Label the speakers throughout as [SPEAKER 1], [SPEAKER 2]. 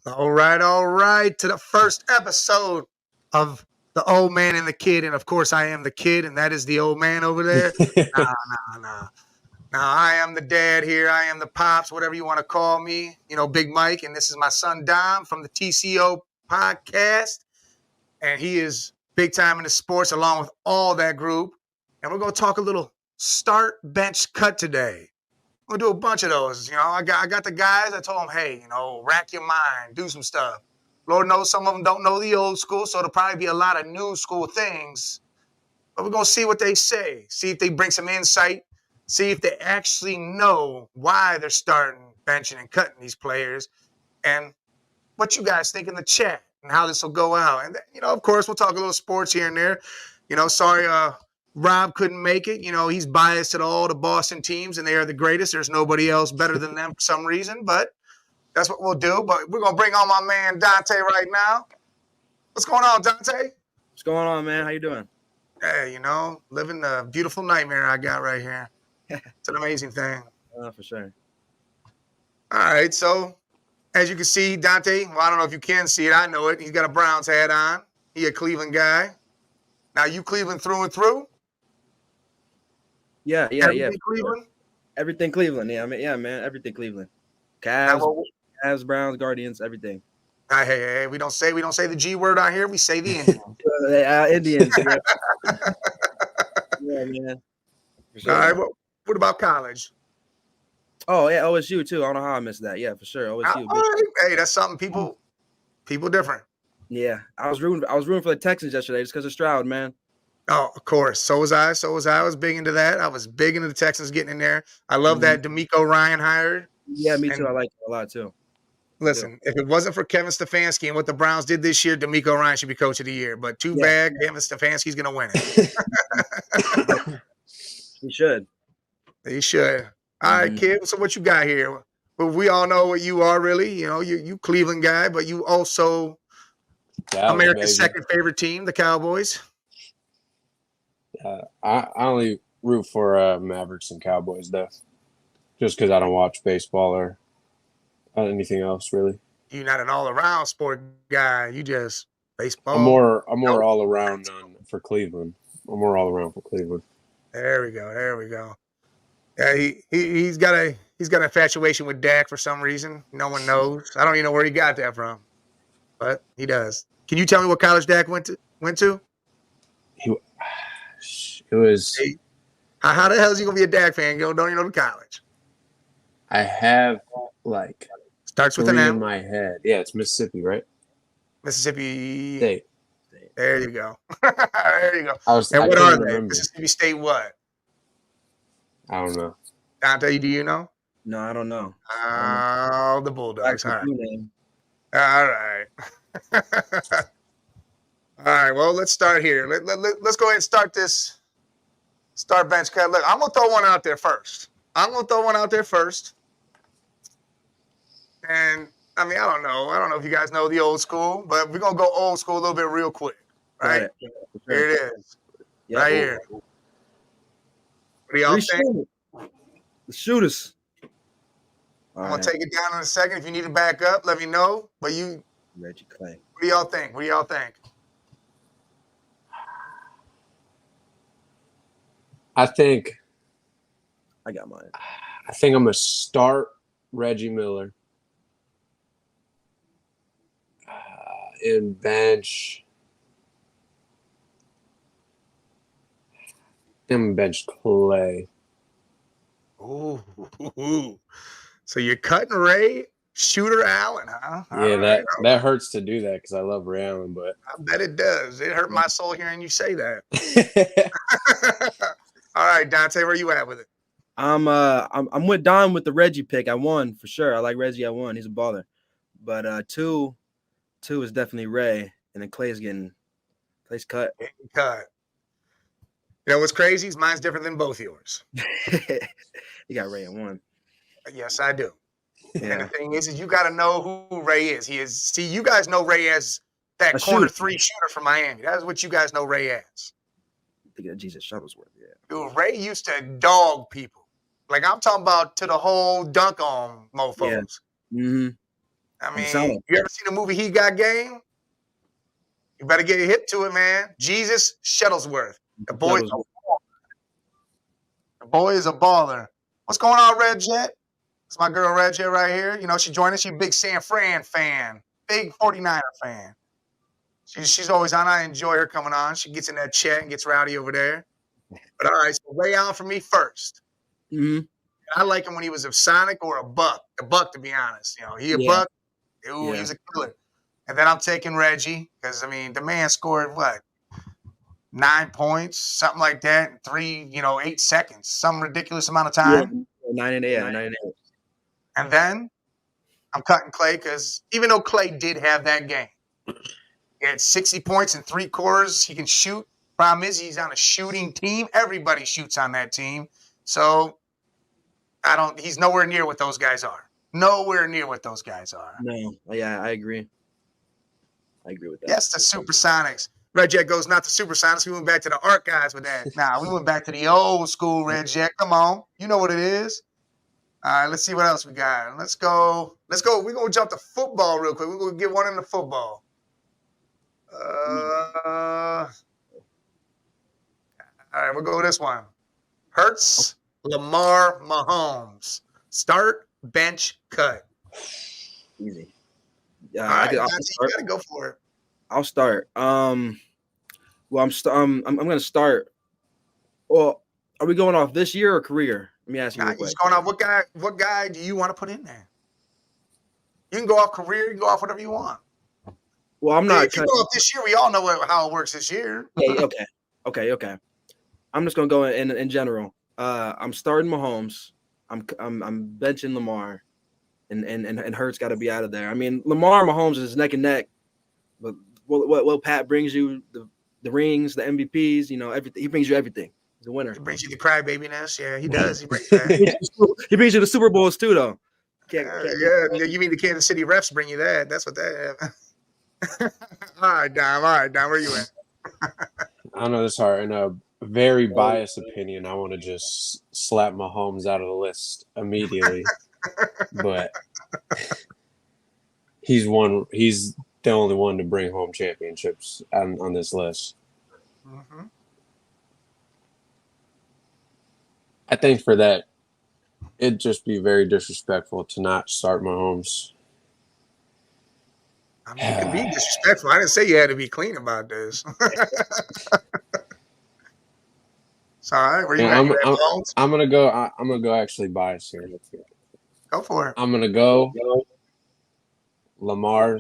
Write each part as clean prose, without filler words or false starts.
[SPEAKER 1] All right. To the first episode of The Old Man and the Kid. And of course, I am the kid, and that is the old man over there. Nah. Now, I am the dad here. I am the pops, whatever you want to call me. You know, Big Mike. And this is my son, Dom, from the TCO podcast. And he is big time in the sports along with all that group. And we're going to talk a little start, bench, cut today. We'll do a bunch of those. You know, I got the guys. I told them, hey, rack your mind, do some stuff. Lord knows some of them don't know the old school, so there'll probably be a lot of new school things. But we're going to see what they say, see if they bring some insight, see if they actually know why they're starting, benching, and cutting these players, and what you guys think in the chat and how this will go out. And, of course, we'll talk a little sports here and there. Sorry, Rob couldn't make it. He's biased at all the Boston teams, and they are the greatest. There's nobody else better than them for some reason, but that's what we'll do. But we're going to bring on my man Dante right now. What's going on, Dante?
[SPEAKER 2] What's going on, man? How you doing?
[SPEAKER 1] Hey, living the beautiful nightmare I got right here. It's an amazing thing.
[SPEAKER 2] For sure.
[SPEAKER 1] All right, so as you can see, Dante, well, I don't know if you can see it. I know it. He's got a Browns hat on. He a Cleveland guy. Now, you Cleveland through and through?
[SPEAKER 2] Yeah.
[SPEAKER 1] Cleveland?
[SPEAKER 2] Everything Cleveland. Yeah, man. Everything Cleveland. Cavs, Browns, Guardians, everything.
[SPEAKER 1] Hey, we don't say the G word out here. We say the Indians.
[SPEAKER 2] Indians. Yeah, man.
[SPEAKER 1] Sure. All right. Well, what about college?
[SPEAKER 2] Oh yeah, OSU too. I don't know how I missed that. Yeah, for sure. OSU.
[SPEAKER 1] Right. Hey, that's something people different.
[SPEAKER 2] Yeah, I was rooting for the Texans yesterday just because of Stroud, man.
[SPEAKER 1] Oh, of course. So was I. I was big into that. I was big into the Texans getting in there. I love that D'Amico Ryan hired.
[SPEAKER 2] Yeah, me too. I like it a lot too.
[SPEAKER 1] Listen, if it wasn't for Kevin Stefanski and what the Browns did this year, D'Amico Ryan should be coach of the year. But too bad, Kevin Stefanski's going to win it.
[SPEAKER 2] He should.
[SPEAKER 1] He should. All right, kid. So what you got here? Well, we all know what you are, really. You Cleveland guy, but you also America's second favorite team, the Cowboys.
[SPEAKER 3] I only root for Mavericks and Cowboys, though, just because I don't watch baseball or anything else, really.
[SPEAKER 1] You're not an all-around sport guy. You just baseball.
[SPEAKER 3] I'm more all around for Cleveland. I'm more all around for Cleveland.
[SPEAKER 1] There we go. Yeah, he's got an infatuation with Dak for some reason. No one knows. I don't even know where he got that from, but he does. Can you tell me what college Dak went to?
[SPEAKER 3] It was.
[SPEAKER 1] How the hell is he gonna be a Dak fan? Don't you know the college?
[SPEAKER 3] I have
[SPEAKER 1] starts with an M
[SPEAKER 3] in my head. Yeah, it's Mississippi, right?
[SPEAKER 1] Mississippi
[SPEAKER 3] State.
[SPEAKER 1] There you go. There you go.
[SPEAKER 3] And
[SPEAKER 1] what are they? Mississippi State what?
[SPEAKER 3] I don't know.
[SPEAKER 1] Dante, do you know?
[SPEAKER 2] No, I don't know.
[SPEAKER 1] Oh, the Bulldogs. All right. All right. Well, let's start here. Let's go ahead and start this. Start bench cut. Look, I'm gonna throw one out there first. And I mean, I don't know if you guys know the old school, but we're gonna go old school a little bit real quick. Right?
[SPEAKER 2] Yeah,
[SPEAKER 1] here it is. Yeah, right here. What do y'all think?
[SPEAKER 2] The shooters.
[SPEAKER 1] I'm gonna take it down in a second. If you need to back up, let me know. But
[SPEAKER 2] Reggie Clay.
[SPEAKER 1] What do y'all think?
[SPEAKER 3] I think
[SPEAKER 2] I got mine.
[SPEAKER 3] I think I'm gonna start Reggie Miller and bench. I'm bench Clay.
[SPEAKER 1] Ooh. So you're cutting Ray, Shooter Allen, huh?
[SPEAKER 3] Yeah, that hurts to do that because I love Ray Allen, but
[SPEAKER 1] I bet it does. It hurt my soul hearing you say that. All right, Dante, where you at with it?
[SPEAKER 2] I'm with Don with the Reggie pick. I won for sure. I like Reggie. I won. He's a baller. But two is definitely Ray, and then Clay's cut.
[SPEAKER 1] Cut. You know what's crazy? Mine's different than both yours.
[SPEAKER 2] You got Ray at one.
[SPEAKER 1] Yes, I do. Yeah. And the thing is you got to know who Ray is. See, you guys know Ray as that corner three shooter from Miami. That's what you guys know Ray as.
[SPEAKER 2] I think of Jesus Shuttlesworth, yeah.
[SPEAKER 1] Dude, Ray used to dog people. Like, I'm talking about to the whole dunk on mofos.
[SPEAKER 2] Yeah. Mm-hmm.
[SPEAKER 1] I
[SPEAKER 2] You sound
[SPEAKER 1] mean,
[SPEAKER 2] like
[SPEAKER 1] you ever seen the movie He Got Game? You better get hip to it, man. Jesus Shuttlesworth. The boy,
[SPEAKER 2] that was
[SPEAKER 1] the boy is a baller. What's going on, Red Jet? It's my girl Red Jet right here. You know, she joined us. She's a big San Fran fan, big 49er fan. She's always on. I enjoy her coming on. She gets in that chat and gets rowdy over there. But all right, so Ray Allen for me first.
[SPEAKER 2] Mhm.
[SPEAKER 1] I like him when he was a Sonic or a Buck. A Buck, to be honest. You know, he a
[SPEAKER 2] Yeah.
[SPEAKER 1] Buck. Ooh,
[SPEAKER 2] Yeah.
[SPEAKER 1] he's a killer. And then I'm taking Reggie because I mean the man scored what 9 points, something like that, in 8 seconds, some ridiculous amount of time.
[SPEAKER 2] 9 and 8. Yeah, 9 and 8.
[SPEAKER 1] And then I'm cutting Clay because even though Clay did have that game, he had 60 points in 3 quarters. He can shoot. Problem is, he's on a shooting team. Everybody shoots on that team. So he's nowhere near what those guys are. Nowhere near what those guys are.
[SPEAKER 2] No. Yeah, I agree. I agree with that.
[SPEAKER 1] Yes, the Supersonics. Red Jet goes, not the Supersonics. We went back to the archives with that. Nah, we went back to the old school Red Jet. Come on. You know what it is. All right, let's see what else we got. Let's go. We're going to jump to football real quick. We're going to get one into football. All right, we'll go with this one. Hurts, Lamar, Mahomes. Start, bench, cut.
[SPEAKER 2] Easy.
[SPEAKER 1] All right,
[SPEAKER 2] I'll
[SPEAKER 1] you
[SPEAKER 2] start.
[SPEAKER 1] got to go for it.
[SPEAKER 2] I'll start. Well, I'm going to start. Well, are we going off this year or career? Let me ask you.
[SPEAKER 1] Nah,
[SPEAKER 2] Real quick.
[SPEAKER 1] just going off what guy do you want to put in there? You can go off career, you can go off whatever you want.
[SPEAKER 2] Well, I'm not.
[SPEAKER 1] If you go off this year, we all know how it works this year.
[SPEAKER 2] Okay. I'm just gonna go in general. I'm starting Mahomes. I'm benching Lamar, and Hurts got to be out of there. I mean, Lamar and Mahomes is neck and neck. But what Pat brings you, the rings, the MVPs, everything. He brings you everything. He's a winner.
[SPEAKER 1] He brings you the crybabiness. Yeah, he does. He brings that.
[SPEAKER 2] He brings you the Super Bowls too, though.
[SPEAKER 1] Yeah, you mean the Kansas City refs bring you that? That's what that. All right, Dom. Where you at?
[SPEAKER 3] I know this hard. In a very biased opinion, I want to just slap Mahomes out of the list immediately. But he's the only one to bring home championships on this list.
[SPEAKER 1] Mm-hmm.
[SPEAKER 3] I think for that, it'd just be very disrespectful to not start Mahomes.
[SPEAKER 1] I mean, it could be disrespectful. I didn't say you had to be clean about this. It's all right. Where you at?
[SPEAKER 3] I'm gonna go. I'm gonna go actually biased here.
[SPEAKER 1] Go for it.
[SPEAKER 3] I'm gonna go Lamar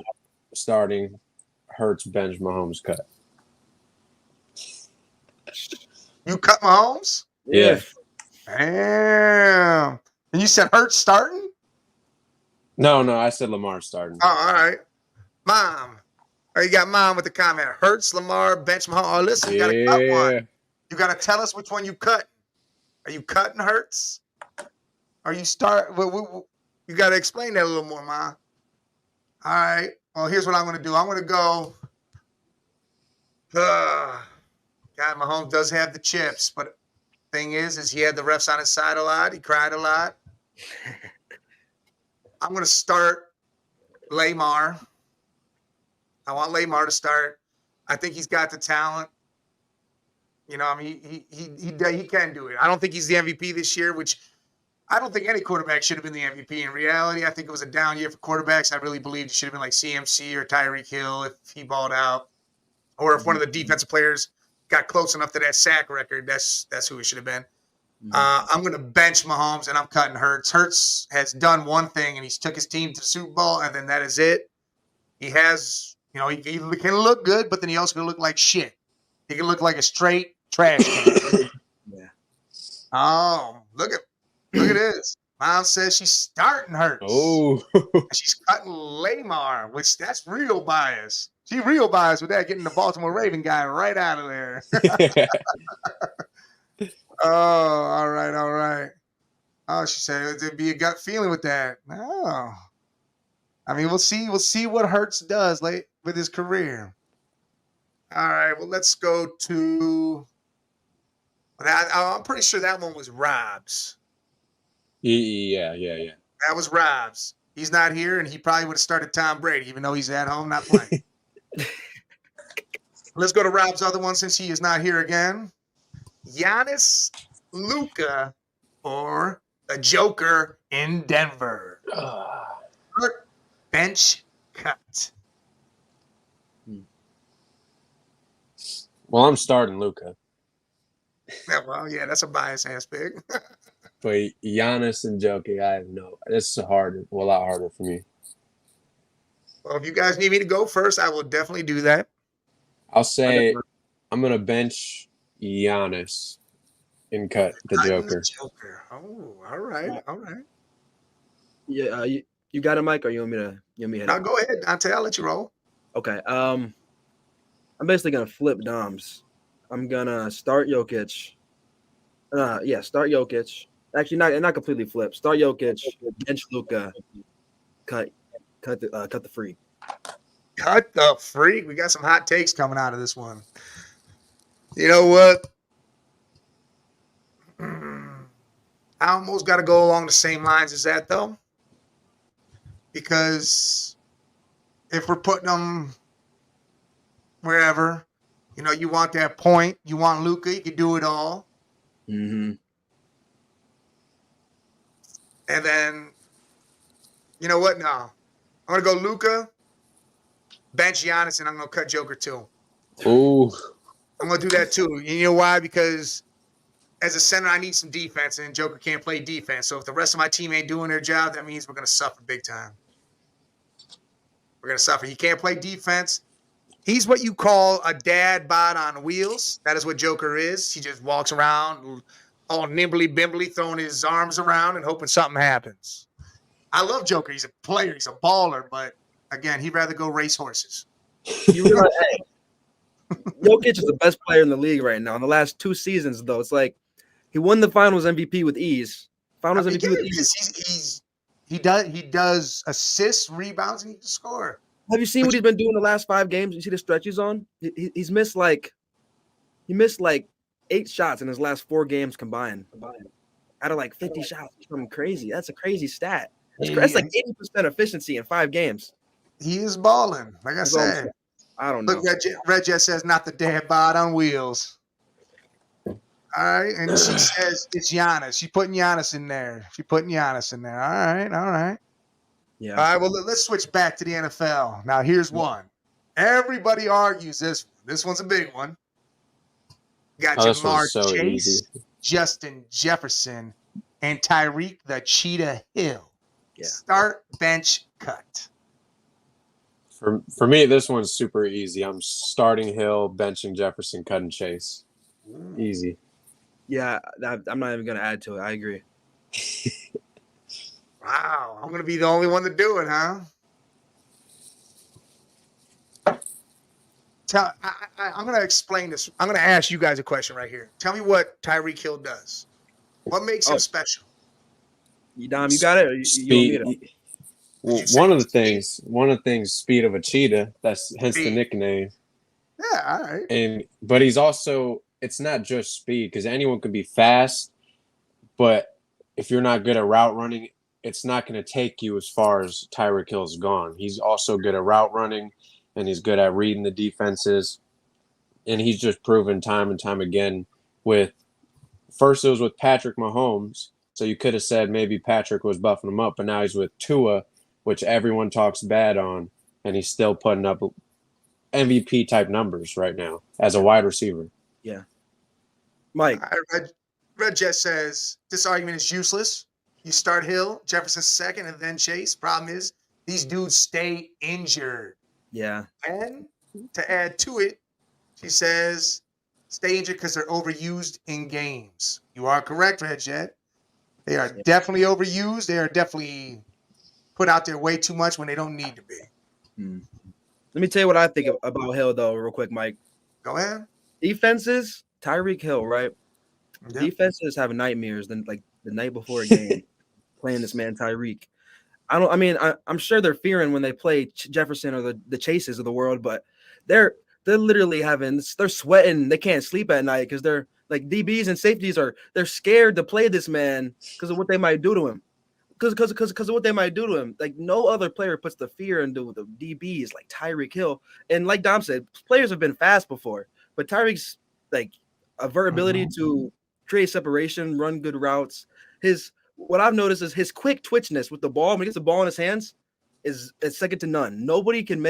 [SPEAKER 3] starting, Hurts bench, Mahomes cut.
[SPEAKER 1] You cut Mahomes?
[SPEAKER 3] Yeah.
[SPEAKER 1] Damn. And you said Hurts starting?
[SPEAKER 3] No, I said Lamar starting.
[SPEAKER 1] Oh, all right. Mom. Oh, you got Mom with the comment. Hurts, Lamar, bench Mahomes. Oh, listen, you got to cut one. You got to tell us which one you cut. Are you cutting Hurts? Or you start? You got to explain that a little more, Mom. All right. Well, here's what I'm going to do. I'm going to go. God, Mahomes does have the chips, but thing is he had the refs on his side a lot. He cried a lot. I'm going to start Lamar. I want Lamar to start. I think he's got the talent. I mean, he can do it. I don't think he's the MVP this year, which I don't think any quarterback should have been the MVP. In reality, I think it was a down year for quarterbacks. I really believed it should have been like CMC or Tyreek Hill if he balled out, or if one of the defensive players got close enough to that sack record. That's who it should have been. I'm going to bench Mahomes, and I'm cutting Hurts. Hurts has done one thing, and he's took his team to the Super Bowl, and then that is it. He has, he can look good, but then he also can look like shit. He can look like a straight trash can.
[SPEAKER 2] Yeah.
[SPEAKER 1] Oh, look at this. Mom says she's starting Hurts.
[SPEAKER 3] Oh.
[SPEAKER 1] She's cutting Lamar, which that's real bias. She real bias with that, getting the Baltimore Raven guy right out of there. Oh, all right. Oh, she said there'd be a gut feeling with that. No. I mean, we'll see what Hurts does with his career. All right, well, let's go to I'm pretty sure that one was Rob's.
[SPEAKER 3] Yeah.
[SPEAKER 1] That was Rob's. He's not here, and he probably would have started Tom Brady, even though he's at home not playing. Let's go to Rob's other one since he is not here again. Giannis, Luka, or the Joker in Denver? Bench cut.
[SPEAKER 3] Well, I'm starting Luka.
[SPEAKER 1] Yeah, well, yeah, that's a biased ass pick.
[SPEAKER 3] But Giannis and Jokic, I have no. This is a lot harder for me.
[SPEAKER 1] Well, if you guys need me to go first, I will definitely do that.
[SPEAKER 3] I'll say I'm gonna bench Giannis and cut the Joker.
[SPEAKER 1] Oh, all right.
[SPEAKER 2] Yeah, you got it, Mike, or you want me to hit
[SPEAKER 1] Now
[SPEAKER 2] it?
[SPEAKER 1] go ahead, Dante. I'll let you roll.
[SPEAKER 2] Okay. I'm basically gonna flip Doms. I'm gonna start Jokic. Start Jokic. Actually, not completely flip. Start Jokic, bench Luka, cut the freak.
[SPEAKER 1] Cut the freak. We got some hot takes coming out of this one. You know what? I almost got to go along the same lines as that, though. Because if we're putting them wherever, you want that point. You want Luka. You can do it all.
[SPEAKER 2] Mm-hmm.
[SPEAKER 1] And then, you know what? No. I'm going to go Luka, bench Giannis, and I'm going to cut Joker too.
[SPEAKER 3] Ooh.
[SPEAKER 1] I'm going to do that too. You know why? Because as a center, I need some defense, and Joker can't play defense. So if the rest of my team ain't doing their job, that means we're going to suffer big time. We're going to suffer. He can't play defense. He's what you call a dad bod on wheels. That is what Joker is. He just walks around all nimbly-bimbly, throwing his arms around and hoping something happens. I love Joker. He's a player. He's a baller. But, again, he'd rather go race horses.
[SPEAKER 2] You realize, Jokic is the best player in the league right now. In the last 2 seasons, though, it's like he won the Finals MVP with ease. MVP with ease.
[SPEAKER 1] He does assists, rebounds, and he can score.
[SPEAKER 2] Have you seen what he's been doing the last 5 games? You see the stretch he's on? He's missed like 8 shots in his last 4 games combined. Out of like 50 shots. Something crazy. That's a crazy stat. That's like 80% efficiency in 5 games.
[SPEAKER 1] He is balling. Like I said.
[SPEAKER 2] I don't know.
[SPEAKER 1] Look, Red Jet says not the dad bod on wheels. All right. And she says it's Giannis. She's putting Giannis in there. All right.
[SPEAKER 2] Yeah.
[SPEAKER 1] All right. Well, let's switch back to the NFL. Now, here's one. Everybody argues this. This one's a big one. Got Jamar Chase, easy. Justin Jefferson, and Tyreek the Cheetah Hill. Yeah. Start, bench, cut.
[SPEAKER 3] For me, this one's super easy. I'm starting Hill, benching Jefferson, cutting Chase. Easy.
[SPEAKER 2] Yeah, I'm not even going to add to it. I agree.
[SPEAKER 1] Wow, I'm going to be the only one to do it, huh? I'm going to explain this. I'm going to ask you guys a question right here. Tell me what Tyreek Hill does. What makes him special?
[SPEAKER 2] Dom, you got it? Or you want me to?
[SPEAKER 3] Well, one of the things, speed of a cheetah. That's hence the nickname.
[SPEAKER 1] Yeah, all right.
[SPEAKER 3] But he's also, it's not just speed because anyone can be fast, but if you're not good at route running, it's not going to take you as far as Tyreek Hill's gone. He's also good at route running, and he's good at reading the defenses, and he's just proven time and time again first it was with Patrick Mahomes, so you could have said maybe Patrick was buffing him up, but now he's with Tua, which everyone talks bad on, and he's still putting up MVP-type numbers right now as a wide receiver.
[SPEAKER 2] Yeah. Mike.
[SPEAKER 1] Red Jet says, this argument is useless. You start Hill, Jefferson second, and then Chase. Problem is, these dudes stay injured.
[SPEAKER 2] Yeah.
[SPEAKER 1] And to add to it, she says, stay injured because they're overused in games. You are correct, Red Jet. They are definitely overused. They are definitely put out there way too much when they don't need to be.
[SPEAKER 2] Let me tell you what I think about Hill, though, real quick, Mike.
[SPEAKER 1] Go ahead.
[SPEAKER 2] Defenses, Tyreek Hill, right? Yep. Defenses have nightmares like the night before a game playing this man Tyreek. I'm sure they're fearing when they play Jefferson or the Chases of the world, but they're literally they're sweating. They can't sleep at night because they're like DBs and safeties they're scared to play this man because of what they might do to him. because of what they might do to him. Like no other player puts the fear into the DBs like Tyreek Hill. And like Dom said, players have been fast before, but Tyreek's like a ability to create separation, run good routes. What I've noticed is his quick twitchness with the ball when he gets the ball in his hands is second to none. Nobody can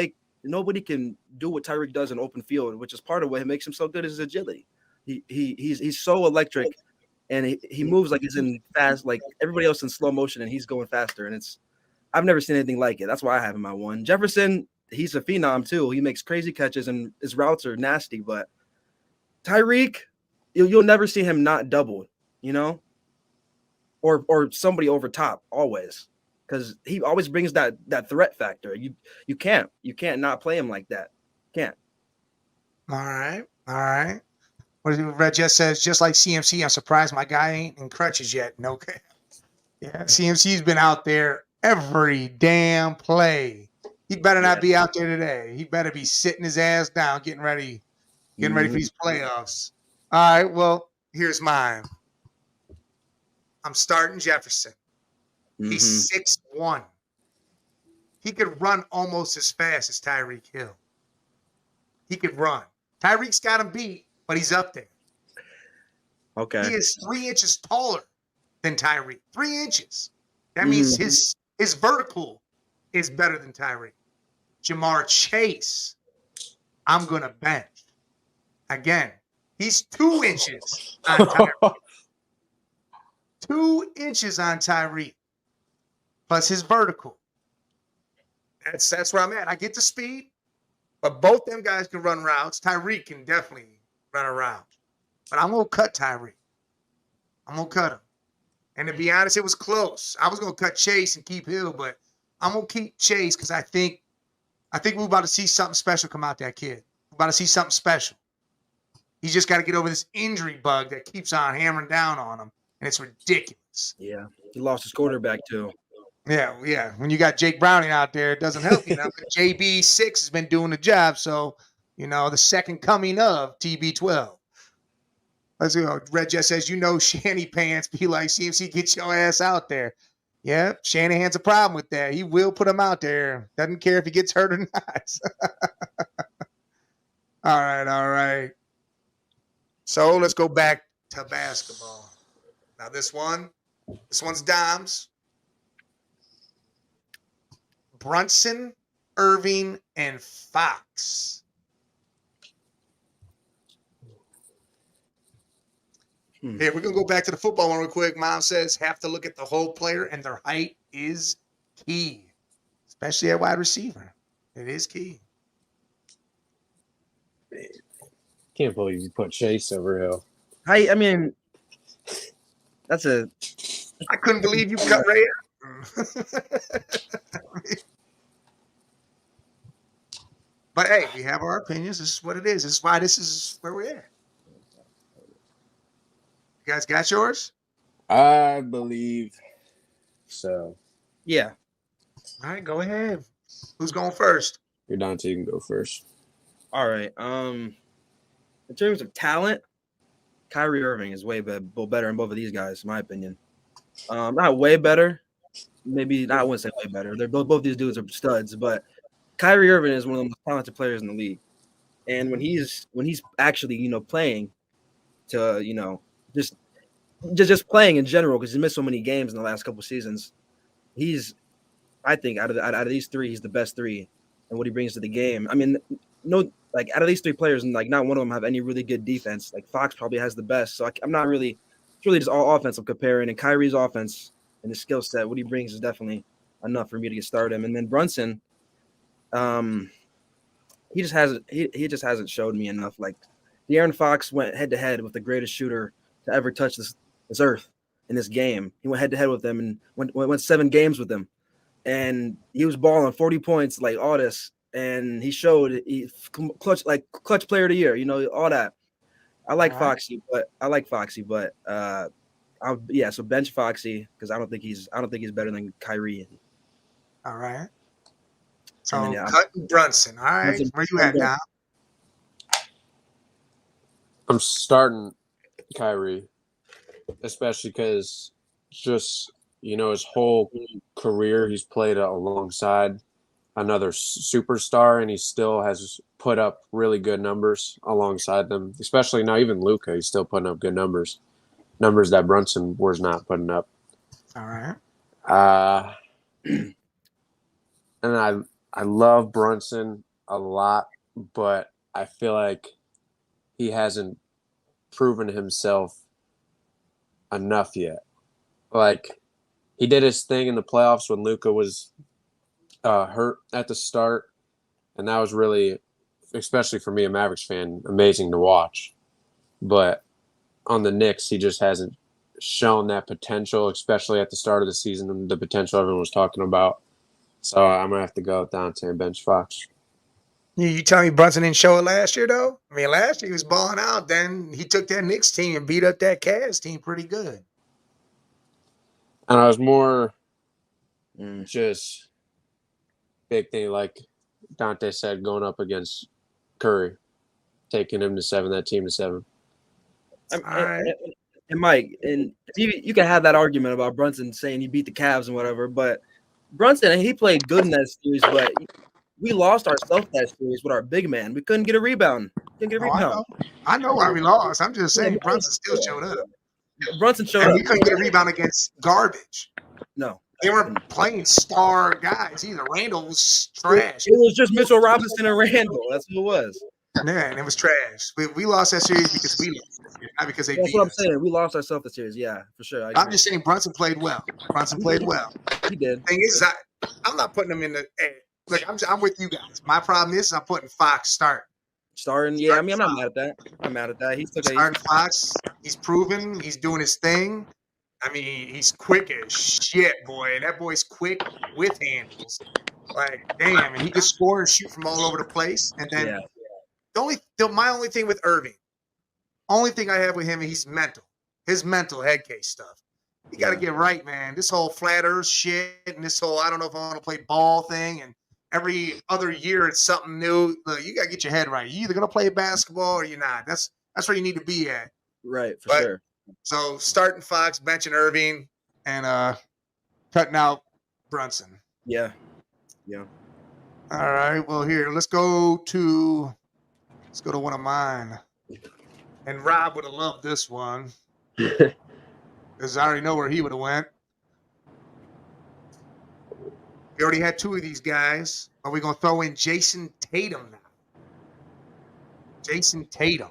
[SPEAKER 2] do what Tyreek does in open field, which is part of what makes him so good is his agility. He's so electric. And he moves like he's in fast, like everybody else in slow motion, and he's going faster. And I've never seen anything like it. That's why I have him at 1. Jefferson, he's a phenom too. He makes crazy catches and his routes are nasty. But Tyreek, you'll never see him not doubled, or somebody over top always, because he always brings that threat factor. You can't not play him like that. Can't.
[SPEAKER 1] All right. What Red just says, just like CMC, I'm surprised my guy ain't in crutches yet. No, yeah, CMC's been out there every damn play. He better not be out there today. He better be sitting his ass down, getting ready for these playoffs. All right, well, here's mine. I'm starting Jefferson. He's 6'1". He could run almost as fast as Tyreek Hill. He could run. Tyreek's got him beat, but he's up there.
[SPEAKER 2] Okay.
[SPEAKER 1] He is 3 inches taller than Tyreek. 3 inches. That means his vertical is better than Tyreek. Jamar Chase, I'm going to bench. Again, he's 2 inches on Tyreek. 2 inches on Tyreek. Plus his vertical. That's where I'm at. I get the speed, but both them guys can run routes. Tyreek can definitely run a route. But I'm going to cut Tyreek. I'm going to cut him. And to be honest, it was close. I was going to cut Chase and keep Hill, but I'm going to keep Chase because I think we're about to see something special come out that kid. We're about to see something special. He's just got to get over this injury bug that keeps on hammering down on him, and it's ridiculous.
[SPEAKER 2] Yeah, he lost his quarterback too.
[SPEAKER 1] Yeah. When you got Jake Browning out there, it doesn't help you. JB6 has been doing the job, so, the second coming of TB12. Let's go. Red just says, Shanny Pants be like, CMC, get your ass out there. Yeah, Shanahan's a problem with that. He will put him out there. Doesn't care if he gets hurt or not. All right. So let's go back to basketball. Now this one's Dom's. Brunson, Irving, and Fox. Here, we're going to go back to the football one real quick. Mom says have to look at the whole player, and their height is key, especially at wide receiver. It is key.
[SPEAKER 3] Can't believe you put Chase over Hill.
[SPEAKER 2] I mean, that's a.
[SPEAKER 1] I couldn't believe you cut Ray. But hey, we have our opinions. This is what it is. This is why this is where we're at. You guys got yours?
[SPEAKER 3] I believe so.
[SPEAKER 2] Yeah.
[SPEAKER 1] All right, go ahead. Who's going first?
[SPEAKER 3] You're Dante. You can go first.
[SPEAKER 2] All right. In terms of talent, Kyrie Irving is way better than both of these guys, in my opinion. Not way better. Maybe I wouldn't say way better. They're both these dudes are studs, but Kyrie Irving is one of the most talented players in the league. And when he's actually, playing to, just playing in general, because he's missed so many games in the last couple of seasons, I think out of these three, he's the best three and what he brings to the game. I mean, out of these three players, and not one of them have any really good defense. Like Fox probably has the best. So I'm not really, it's really just all offense I'm comparing. And Kyrie's offense and his skill set, what he brings is definitely enough for me to get started him. And then Brunson, he just hasn't showed me enough. Like De'Aaron Fox went head to head with the greatest shooter to ever touch this earth in this game. He went head to head with them and went 7 games with them, and he was balling 40 points, like all this. And he showed clutch player of the year, all that. I like Foxy, but so bench Foxy because I don't think he's better than Kyrie.
[SPEAKER 1] All right. So cutting Brunson. All right. Where you at now?
[SPEAKER 3] I'm starting Kyrie, especially because just His whole career he's played alongside another superstar, and he still has put up really good numbers alongside them. Especially now, even Luka, he's still putting up good numbers that Brunson was not putting up.
[SPEAKER 1] All right.
[SPEAKER 3] And I love Brunson a lot, but I feel like he hasn't proven himself enough yet. Like, he did his thing in the playoffs when Luka was hurt at the start, and that was really, especially for me, a Mavericks fan, amazing to watch. But on the Knicks, he just hasn't shown that potential, especially at the start of the season, and the potential everyone was talking about. So I'm gonna have to go with Dante and bench Fox.
[SPEAKER 1] You telling me Brunson didn't show it last year, though? I mean, last year he was balling out. Then he took that Knicks team and beat up that Cavs team pretty good.
[SPEAKER 3] And I was more just big thing, like Dante said, going up against Curry, taking him to 7, that team to 7.
[SPEAKER 2] And Mike, and you can have that argument about Brunson saying he beat the Cavs and whatever, but Brunson, he played good in that series, but we lost ourselves that series with our big man. We couldn't get a rebound.
[SPEAKER 1] I know why we lost. I'm just saying Brunson still showed up.
[SPEAKER 2] Brunson showed
[SPEAKER 1] and
[SPEAKER 2] up.
[SPEAKER 1] He couldn't get a rebound against garbage.
[SPEAKER 2] No.
[SPEAKER 1] They weren't playing star guys either. Randall was trash.
[SPEAKER 2] It was just Mitchell Robinson and Randall. That's who it was.
[SPEAKER 1] Yeah, and it was trash. We lost that series because we lost that series, not because they beat us.
[SPEAKER 2] That's what I'm saying. We lost ourselves the series. Yeah, for sure.
[SPEAKER 1] I'm just saying Brunson played well.
[SPEAKER 2] He did.
[SPEAKER 1] Thing is, I'm not putting him in the. Look, I'm with you guys. My problem is I'm putting Fox
[SPEAKER 2] starting. Yeah, I mean, I'm not mad at that. He's
[SPEAKER 1] starting Fox. He's proven. He's doing his thing. I mean, he's quick as shit, boy. That boy's quick with handles. Like, damn, and he can score and shoot from all over the place. And then my only thing with Irving, only thing I have with him, he's mental. His mental head case stuff. You got to get right, man. This whole flat earth shit and this whole I don't know if I want to play ball thing, and every other year it's something new. Look, you got to get your head right. You're either going to play basketball or you're not. That's where you need to be at.
[SPEAKER 2] Right, for sure.
[SPEAKER 1] So starting Fox, benching Irving, and cutting out Brunson.
[SPEAKER 2] Yeah.
[SPEAKER 1] All right. Well, here let's go to one of mine. And Rob would have loved this one because I already know where he would have went. We already had 2 of these guys, but we're gonna throw in Jason Tatum now. Jason Tatum.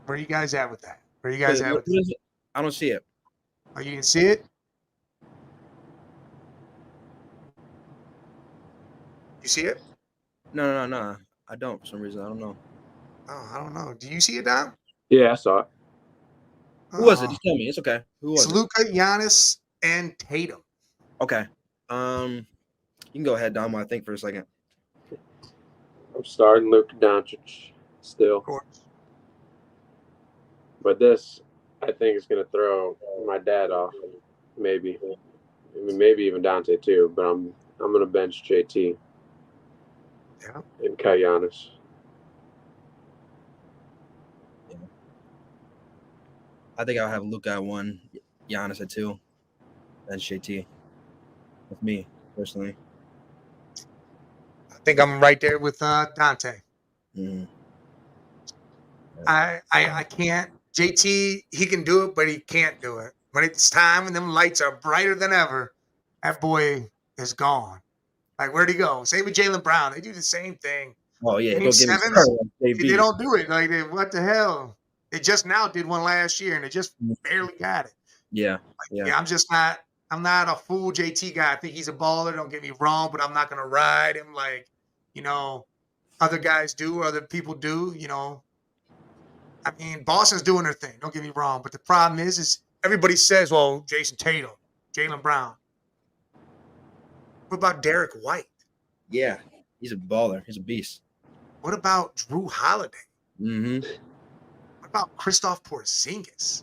[SPEAKER 1] Where are you guys at with that?
[SPEAKER 2] I don't see it.
[SPEAKER 1] Oh, you didn't see it? You see it?
[SPEAKER 2] No. I don't for some reason. I don't know.
[SPEAKER 1] Oh, I don't know. Do you see it, Dom?
[SPEAKER 3] Yeah, I saw it.
[SPEAKER 2] Who was it? Just tell me. It's okay. Who was
[SPEAKER 1] it? Luka, Giannis, and Tatum.
[SPEAKER 2] Okay. You can go ahead, Dom, I think, for a second.
[SPEAKER 3] I'm starting Luka Doncic still.
[SPEAKER 1] Of course.
[SPEAKER 3] But this, I think, is going to throw my dad off, maybe. I mean, maybe even Dante, too. But I'm going to bench JT.
[SPEAKER 1] Yeah.
[SPEAKER 3] And cut Giannis.
[SPEAKER 2] Yeah. I think I'll have Luka at 1, Giannis at 2, and JT. With me, personally.
[SPEAKER 1] I think I'm right there with Dante.
[SPEAKER 2] Mm-hmm.
[SPEAKER 1] I can't. JT, he can do it, but he can't do it. When it's time and them lights are brighter than ever, that boy is gone. Like, where'd he go? Same with Jaylen Brown. They do the same thing.
[SPEAKER 2] Oh, yeah.
[SPEAKER 1] They don't do it. Like, what the hell? They just now did one last year, and they just barely got it.
[SPEAKER 2] Yeah.
[SPEAKER 1] I'm not a full JT guy. I think he's a baller. Don't get me wrong, but I'm not going to ride him like, other guys do, or other people do, I mean, Boston's doing their thing. Don't get me wrong. But the problem is everybody says, well, Jason Tatum, Jaylen Brown. What about Derek White?
[SPEAKER 2] Yeah, he's a baller. He's a beast.
[SPEAKER 1] What about Drew Holiday?
[SPEAKER 2] Mm-hmm.
[SPEAKER 1] What about Kristaps Porzingis?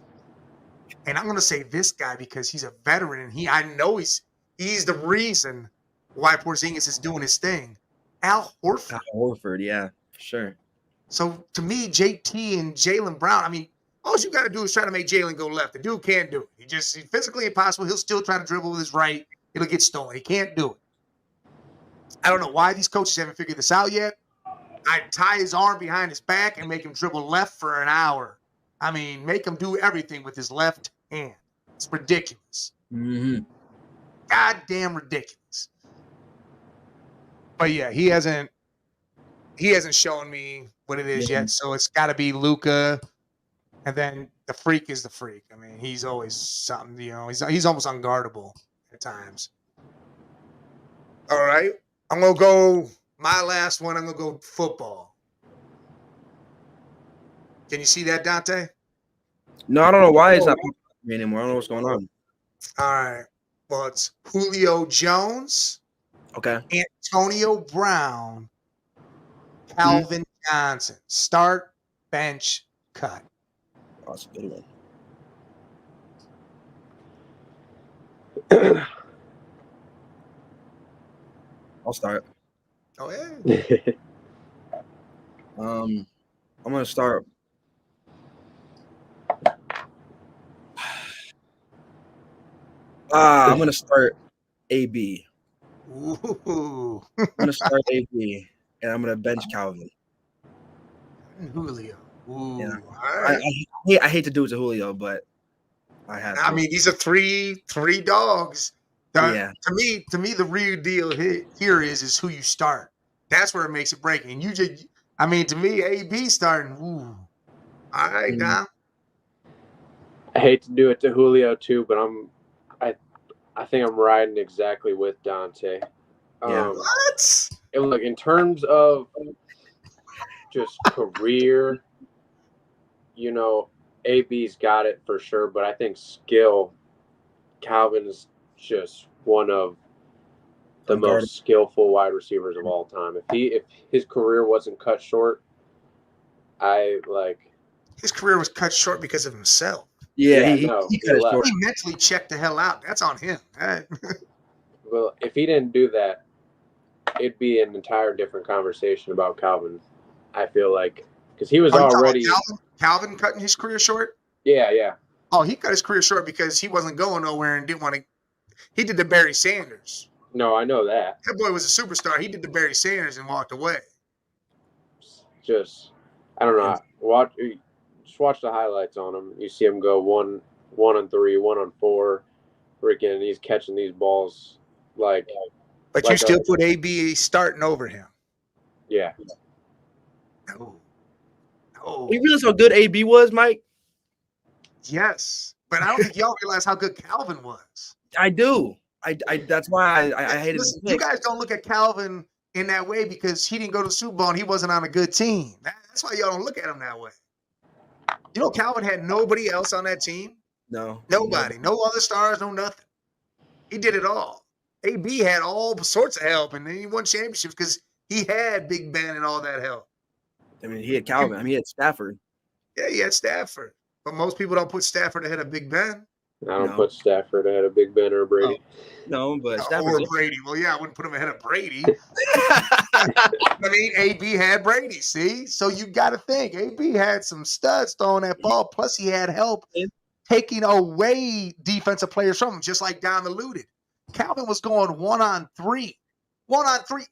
[SPEAKER 1] And I'm going to say this guy because he's a veteran, and I know he's the reason why Porzingis is doing his thing. Al Horford.
[SPEAKER 2] Al Horford, yeah, for sure.
[SPEAKER 1] So to me, JT and Jaylen Brown, I mean, All you got to do is try to make Jalen go left. The dude can't do it. He's physically impossible. He'll still try to dribble with his right. It'll get stolen. He can't do it. I don't know why these coaches haven't figured this out yet. I'd tie his arm behind his back and make him dribble left for an hour. I mean, make him do everything with his left hand. It's ridiculous.
[SPEAKER 2] Mm-hmm.
[SPEAKER 1] Goddamn ridiculous. But yeah, he hasn't shown me what it is yet. So it's got to be Luka, and then the freak is the freak. I mean, he's always something. He's almost unguardable at times. All right, I'm gonna go. My last one. I'm gonna go football. Can you see that, Dante?
[SPEAKER 2] No, I don't know why it's not me anymore. I don't know what's going on.
[SPEAKER 1] All right. Well, it's Julio Jones,
[SPEAKER 2] Okay.
[SPEAKER 1] Antonio Brown, Calvin Johnson. Start, bench, cut.
[SPEAKER 2] Oh, that's a good one. I'll start.
[SPEAKER 1] Oh yeah.
[SPEAKER 2] I'm gonna start. I'm gonna start AB.
[SPEAKER 1] Ooh.
[SPEAKER 2] I'm gonna start AB, and I'm gonna bench Calvin.
[SPEAKER 1] Julio. Ooh.
[SPEAKER 2] Yeah.
[SPEAKER 1] All right.
[SPEAKER 2] I hate to do it to Julio, but I have to.
[SPEAKER 1] I mean, these are three dogs.
[SPEAKER 2] Yeah.
[SPEAKER 1] To me, the real deal here is who you start. That's where it makes it break. And to me, AB starting. Ooh. All right, Dom.
[SPEAKER 3] I hate to do it to Julio too, but I think I'm riding exactly with Dante.
[SPEAKER 2] Yeah.
[SPEAKER 1] What?
[SPEAKER 3] And look, in terms of just career, AB's got it for sure, but I think skill, Calvin's just one of the most skillful wide receivers of all time. If his career wasn't cut short,
[SPEAKER 1] His career was cut short because of himself.
[SPEAKER 2] Yeah,
[SPEAKER 3] he
[SPEAKER 2] cut it
[SPEAKER 3] left.
[SPEAKER 2] short.
[SPEAKER 1] He mentally checked the hell out. That's on him.
[SPEAKER 3] Well, if he didn't do that, it'd be an entire different conversation about Calvin. I feel like because he was already
[SPEAKER 1] Calvin cutting his career short.
[SPEAKER 3] Yeah.
[SPEAKER 1] Oh, he cut his career short because he wasn't going nowhere and didn't want to. He did the Barry Sanders.
[SPEAKER 3] No, I know that.
[SPEAKER 1] That boy was a superstar. He did the Barry Sanders and walked away.
[SPEAKER 3] Just, I don't know. Just watch the highlights on him. You see him go 1 on 3, 1 on 4, freaking. He's catching these balls like.
[SPEAKER 1] But you still put AB starting over him.
[SPEAKER 3] Yeah.
[SPEAKER 1] No.
[SPEAKER 2] You realize how good AB was, Mike?
[SPEAKER 1] Yes, but I don't think y'all realize how good Calvin was.
[SPEAKER 2] I do. I that's why I hated
[SPEAKER 1] Listen,
[SPEAKER 2] this.
[SPEAKER 1] you guys don't look at Calvin in that way because he didn't go to the Super Bowl and he wasn't on a good team. That's why y'all don't look at him that way. Calvin had nobody else on that team.
[SPEAKER 2] No.
[SPEAKER 1] Nobody. No other stars, no nothing. He did it all. AB had all sorts of help, and then he won championships because he had Big Ben and all that help.
[SPEAKER 2] I mean, he had Calvin. I mean, he had Stafford.
[SPEAKER 1] Yeah, he had Stafford. But most people don't put Stafford ahead of Big Ben.
[SPEAKER 3] I don't put Stafford ahead of Big Ben or Brady.
[SPEAKER 2] No, but
[SPEAKER 1] Stafford or Brady. Well, yeah, I wouldn't put him ahead of Brady. I mean, AB had Brady, see? So you got to think. AB had some studs throwing that ball, plus he had help taking away defensive players from him, just like Don alluded. Calvin was going 1 on 3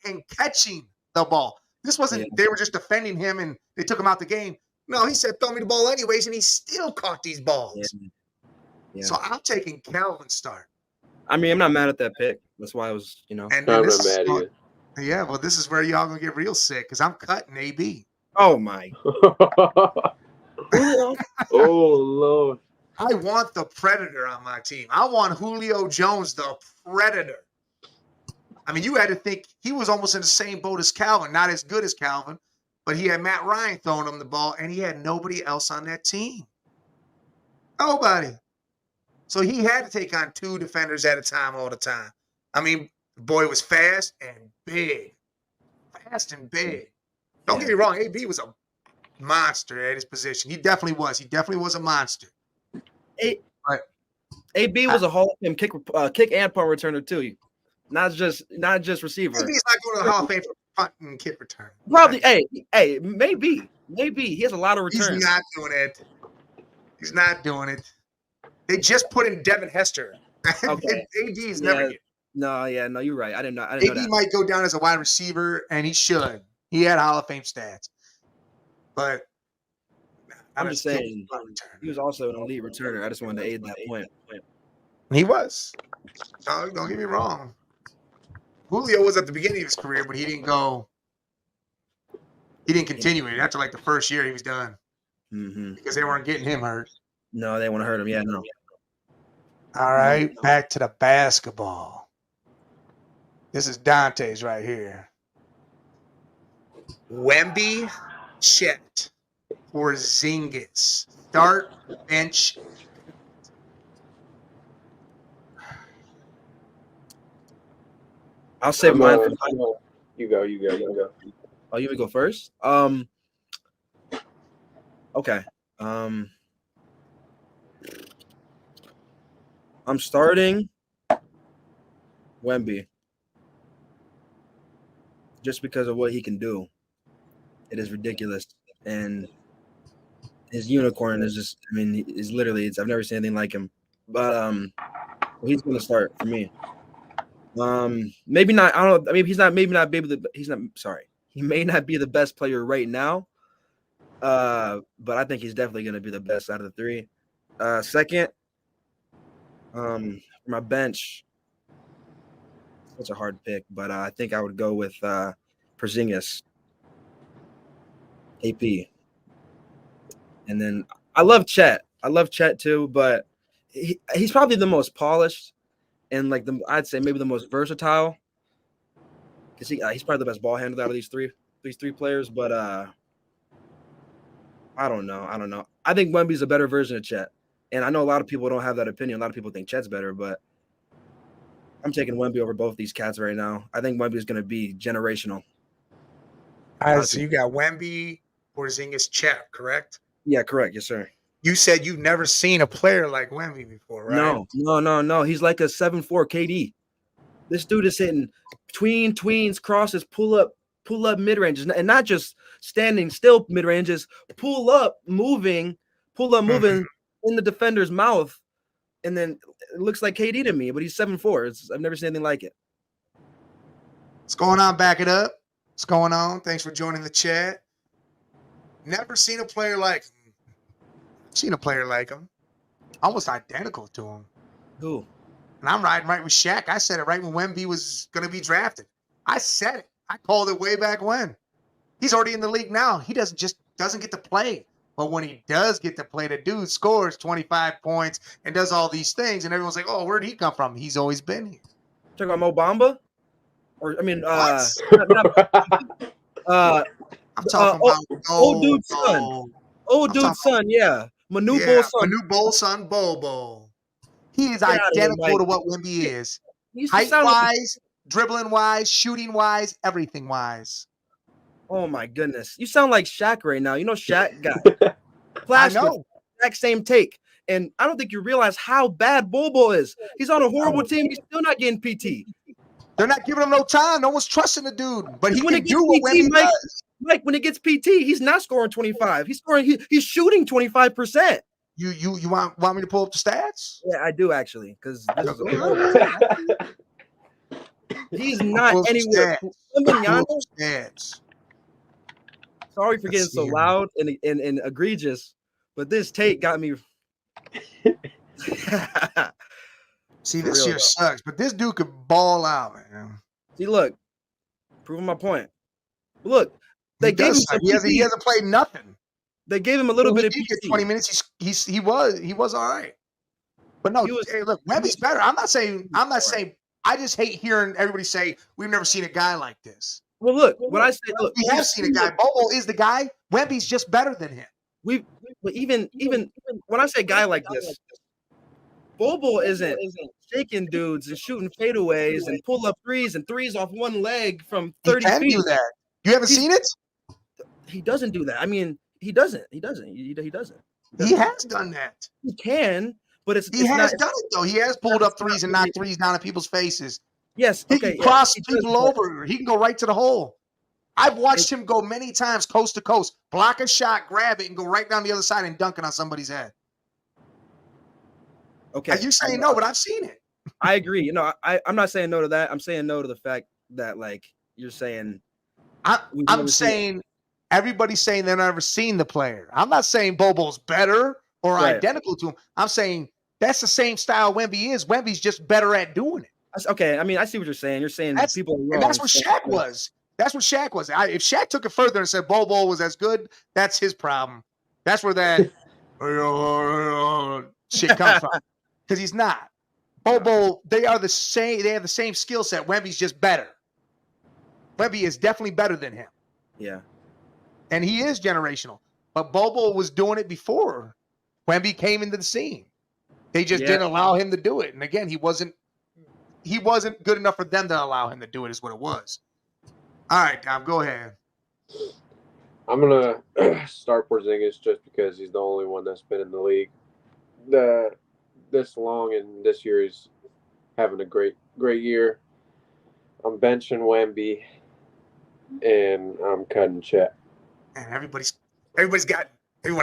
[SPEAKER 1] and catching the ball. This wasn't they were just defending him and they took him out the game. No, he said, throw me the ball anyways, and he still caught these balls. Yeah. So I'm taking Calvin's start.
[SPEAKER 2] I mean, I'm not mad at that pick. That's why I was,
[SPEAKER 1] And I'm not mad either. Yeah, well, this is where y'all going to get real sick because I'm cutting AB.
[SPEAKER 2] Oh, my.
[SPEAKER 3] Oh, Lord.
[SPEAKER 1] I want the Predator on my team. I want Julio Jones, the Predator. I mean, you had to think he was almost in the same boat as Calvin. Not as good as Calvin, but he had Matt Ryan throwing him the ball, and he had nobody else on that team. Nobody. So he had to take on 2 defenders at a time all the time. I mean, the boy was fast and big. Fast and big. Don't get me wrong. AB was a monster at his position. He definitely was. He definitely was a monster.
[SPEAKER 2] AB was a Hall of Fame kick and punt returner too. Not just receiver.
[SPEAKER 1] Maybe he's not going to the Hall of Fame for punt and kick return.
[SPEAKER 2] Probably. Hey, maybe. He has a lot of returns.
[SPEAKER 1] He's not doing it. He's not doing it. They just put in Devin Hester.
[SPEAKER 2] Okay.
[SPEAKER 1] AD is never getting.
[SPEAKER 2] No, you're right. I didn't know
[SPEAKER 1] AD
[SPEAKER 2] that.
[SPEAKER 1] might go down as a wide receiver, and he should. He had Hall of Fame stats. But
[SPEAKER 2] I'm just saying he was also an elite returner. I just wanted to aid that point.
[SPEAKER 1] He was. Don't get me wrong. Julio was at the beginning of his career, but he didn't go. He didn't continue it. After like the first year, he was done. Because they weren't getting him hurt.
[SPEAKER 2] No, they want to hurt him. Yeah, no.
[SPEAKER 1] All right, back to the basketball. This is Dante's right here. Wemby, Chet, or Porzingis. Start, bench.
[SPEAKER 2] I'll say mine.
[SPEAKER 3] You go.
[SPEAKER 2] Oh, you would go first? Okay. I'm starting Wemby just because of what he can do. It is ridiculous. And his unicorn is just, is literally, I've never seen anything like him. But he's going to start for me. Maybe not, I don't know. He may not be the best player right now. But I think he's definitely going to be the best out of the three. Second, for my bench, it's a hard pick, but I think I would go with Porzingis, AP, and then I love Chet. I love Chet too, but he's probably the most polished and I'd say maybe the most versatile because he's probably the best ball handler out of these three players. But I don't know. I think Wemby's a better version of Chet. And I know a lot of people don't have that opinion. A lot of people think Chet's better, but I'm taking Wemby over both these cats right now. I think Wemby is going to be generational.
[SPEAKER 1] All right, so you got Wemby, Porzingis, Chet, correct?
[SPEAKER 2] Yeah, correct. Yes, sir.
[SPEAKER 1] You said you've never seen a player like Wemby before, right?
[SPEAKER 2] No. He's like a 7'4" KD. This dude is hitting tweens, crosses, pull up mid-ranges, and not just standing still mid-ranges, pull up moving in the defender's mouth, and then it looks like KD to me, but he's 7'4". I've never seen anything like it.
[SPEAKER 1] What's going on? Back it up. What's going on? Thanks for joining the chat. Never seen a player like him. Seen a player like him. Almost identical to him.
[SPEAKER 2] Who?
[SPEAKER 1] And I'm riding right with Shaq. I said it right when Wemby was going to be drafted. I said it. I called it way back when. He's already in the league now. He doesn't get to play. But when he does get to play, the dude scores 25 points and does all these things. And everyone's like, oh, where'd he come from? He's always been here.
[SPEAKER 2] Talking about Mo Bamba?
[SPEAKER 1] I'm talking about
[SPEAKER 2] old dude's son. Old dude's son, yeah. Manu
[SPEAKER 1] Bol's son, Bobo. He is identical to what Wemby is. Height-wise, dribbling-wise, shooting-wise, everything-wise.
[SPEAKER 2] Oh, my goodness. You sound like Shaq right now. You know Shaq got
[SPEAKER 1] I know.
[SPEAKER 2] Exact same take. And I don't think you realize how bad Bobo is. He's on a horrible team. He's still not getting PT.
[SPEAKER 1] They're not giving him no time. No one's trusting the dude. But he can do what Wemby does.
[SPEAKER 2] Mike, when it gets PT, he's not scoring 25. He's he's shooting 25%.
[SPEAKER 1] You want me to pull up the stats?
[SPEAKER 2] Yeah, I do actually, because he's not anywhere.
[SPEAKER 1] Stats.
[SPEAKER 2] Sorry for getting so loud and egregious, but this tape got me.
[SPEAKER 1] See, this year sucks, but this dude could ball out, man.
[SPEAKER 2] See, look, proving my point. Look, they gave him some
[SPEAKER 1] he hasn't played nothing.
[SPEAKER 2] They gave him a little bit of
[SPEAKER 1] PT. 20 minutes. He was all right. But no, hey, look, Wemby's better. I'm not saying. I just hate hearing everybody say we've never seen a guy like this.
[SPEAKER 2] Well, look, when I say look,
[SPEAKER 1] we have seen a guy. Bobo is the guy. Wemby's just better than him.
[SPEAKER 2] Even when I say guy like this, Bobo isn't shaking dudes and shooting fadeaways and pull up threes off one leg from 30 feet.
[SPEAKER 1] He can do that. You haven't seen it?
[SPEAKER 2] He doesn't do that. I mean, he doesn't. He
[SPEAKER 1] has done that.
[SPEAKER 2] He can, but
[SPEAKER 1] he has done it though. He has pulled up threes and knocked threes down at people's faces.
[SPEAKER 2] Yes,
[SPEAKER 1] he can cross people over. He can go right to the hole. I've watched him go many times coast to coast, block a shot, grab it, and go right down the other side and dunk it on somebody's head.
[SPEAKER 2] Okay.
[SPEAKER 1] You saying no, but I've seen it.
[SPEAKER 2] I agree. I'm not saying no to that. I'm saying no to the fact that like you're saying.
[SPEAKER 1] I'm saying everybody's saying they've never seen the player. I'm not saying Bobo's better or identical to him. I'm saying that's the same style Wemby is. Wemby's just better at doing it.
[SPEAKER 2] Okay, I mean, I see what you're saying. You're saying people are wrong.
[SPEAKER 1] And that's what Shaq was. That's what Shaq was. If Shaq took it further and said Bobo was as good, that's his problem. That's where that shit comes from. Because he's not. Bobo, they are the same. They have the same skill set. Wemby's just better. Wemby is definitely better than him.
[SPEAKER 2] Yeah.
[SPEAKER 1] And he is generational. But Bobo was doing it before Wemby came into the scene. They just didn't allow him to do it. And again, he wasn't good enough for them to allow him to do it, is what it was. All right, Dom, go ahead.
[SPEAKER 3] I'm going to start Porzingis just because he's the only one that's been in the league this long, and this year he's having a great year. I'm benching Wemby, and I'm cutting Chet.
[SPEAKER 1] And everyone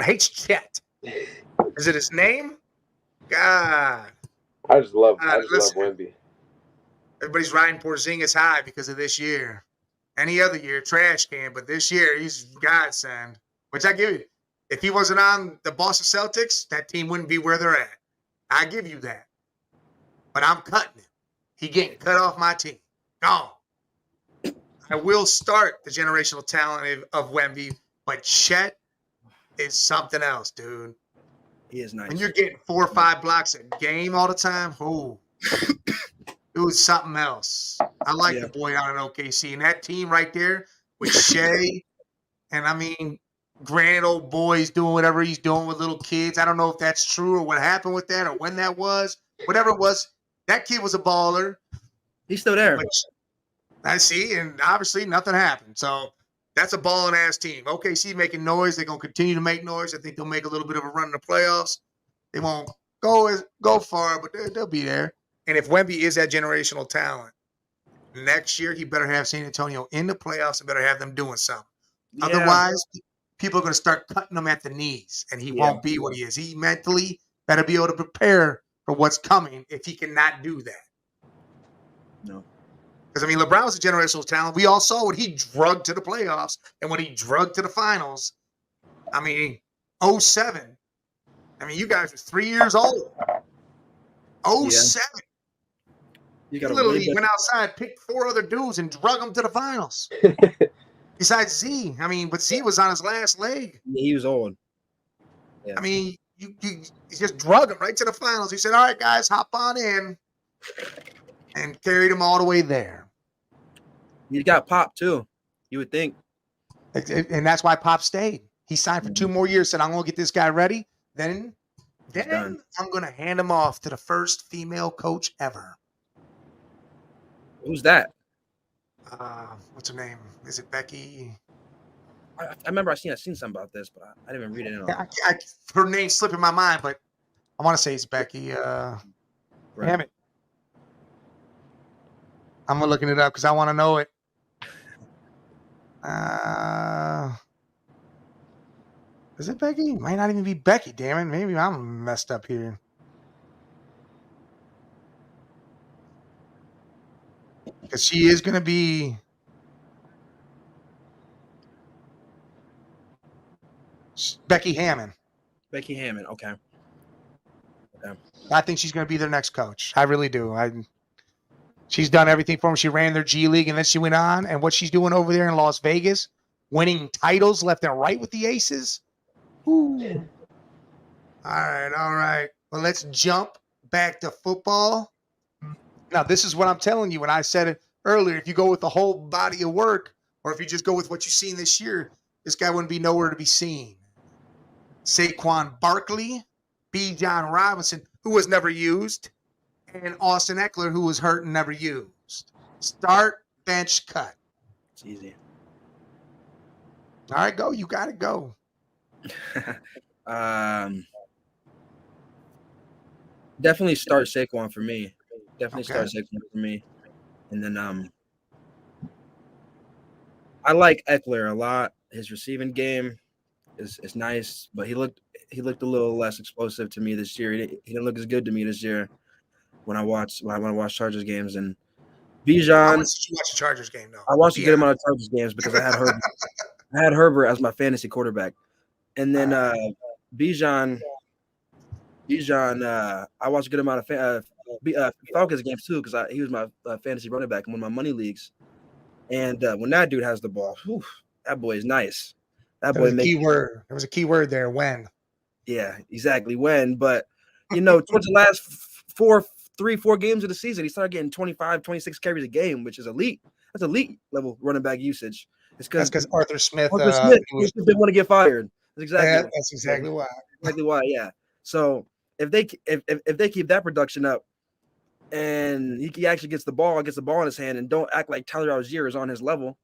[SPEAKER 1] hates Chet. Is it his name? God.
[SPEAKER 3] I just love Wemby.
[SPEAKER 1] Everybody's riding Porzingis high because of this year. Any other year, trash can, but this year he's godsend. Which I give you. If he wasn't on the Boston Celtics, that team wouldn't be where they're at. I give you that. But I'm cutting him. He getting cut off my team. Gone. I will start the generational talent of Wemby, but Chet is something else, dude.
[SPEAKER 2] He is nice.
[SPEAKER 1] When you're getting 4 or 5 blocks a game all the time, it was something else. I like the boy out in OKC. And that team right there with Shea, and I mean, granted, old boy's doing whatever he's doing with little kids. I don't know if that's true or what happened with that or when that was. Whatever it was, that kid was a baller.
[SPEAKER 2] He's still there.
[SPEAKER 1] I see, and obviously nothing happened. So that's a balling ass team. OKC making noise. They're going to continue to make noise. I think they'll make a little bit of a run in the playoffs. They won't go far, but they'll be there. And if Wemby is that generational talent, next year he better have San Antonio in the playoffs and better have them doing something. Yeah. Otherwise, people are going to start cutting him at the knees, and he won't be what he is. He mentally better be able to prepare for what's coming if he cannot do that.
[SPEAKER 2] No.
[SPEAKER 1] Because, I mean, LeBron was a generational talent. We all saw what he drugged to the playoffs and what he drugged to the finals. I mean, 07. I mean, you guys were 3 years old. 07. You literally went outside, picked 4 other dudes, and drug them to the finals. Besides Z. I mean, but Z was on his last leg.
[SPEAKER 2] Yeah, he was old.
[SPEAKER 1] Yeah. I mean, you just drug him right to the finals. He said, all right, guys, hop on in. And carried him all the way there.
[SPEAKER 2] He got Pop, too. You would think.
[SPEAKER 1] And that's why Pop stayed. He signed for 2 more years, said, I'm going to get this guy ready. Then I'm going to hand him off to the first female coach ever.
[SPEAKER 2] Who's that?
[SPEAKER 1] What's her name? Is it Becky?
[SPEAKER 2] I remember I seen something about this, but I didn't even read it.
[SPEAKER 1] Her name's slipping my mind, but I want to say it's Becky. Damn it. I'm looking it up because I want to know it. Is it Becky? Might not even be Becky, damn it. Maybe I'm messed up here. Because she is going to be Becky Hammond.
[SPEAKER 2] Becky Hammond, okay.
[SPEAKER 1] I think she's going to be their next coach. I really do. She's done everything for them. She ran their G League, and then she went on. And what she's doing over there in Las Vegas, winning titles left and right with the Aces. Ooh. All right. Well, let's jump back to football. Now, this is what I'm telling you. When I said it earlier, if you go with the whole body of work, or if you just go with what you've seen this year, this guy wouldn't be nowhere to be seen. Saquon Barkley, B. John Robinson, who was never used, and Austin Eckler, who was hurt and never used. Start, bench, cut.
[SPEAKER 2] It's easy.
[SPEAKER 1] All right, go. You got to go.
[SPEAKER 2] Definitely start Saquon for me. Start Saquon for me. And then I like Eckler a lot. His receiving game is nice, but he looked a little less explosive to me this year. He didn't look as good to me this year when I watched Chargers games. And
[SPEAKER 1] How
[SPEAKER 2] Bijan,
[SPEAKER 1] much did you watch the Chargers game though?
[SPEAKER 2] I watched a
[SPEAKER 1] Yeah.
[SPEAKER 2] good amount of Chargers games because I had Herbert. I had Herbert as my fantasy quarterback, and then Bijan. I watched a good amount of Falcons games too because he was my fantasy running back in one of my money leagues. And when that dude has the ball, whew, that boy is nice. That
[SPEAKER 1] There
[SPEAKER 2] boy
[SPEAKER 1] was a key word. There was a key word there. When.
[SPEAKER 2] Yeah, exactly. When, but towards the last 4 games of the season, he started getting 25, 26 carries a game, which is elite. That's elite level running back usage. It's
[SPEAKER 1] because Arthur Smith.
[SPEAKER 2] didn't want to get fired. That's exactly.
[SPEAKER 1] That's exactly why.
[SPEAKER 2] Exactly why. Yeah. So if they keep that production up, and he actually gets the ball in his hand, and don't act like Tyler Algier is on his level,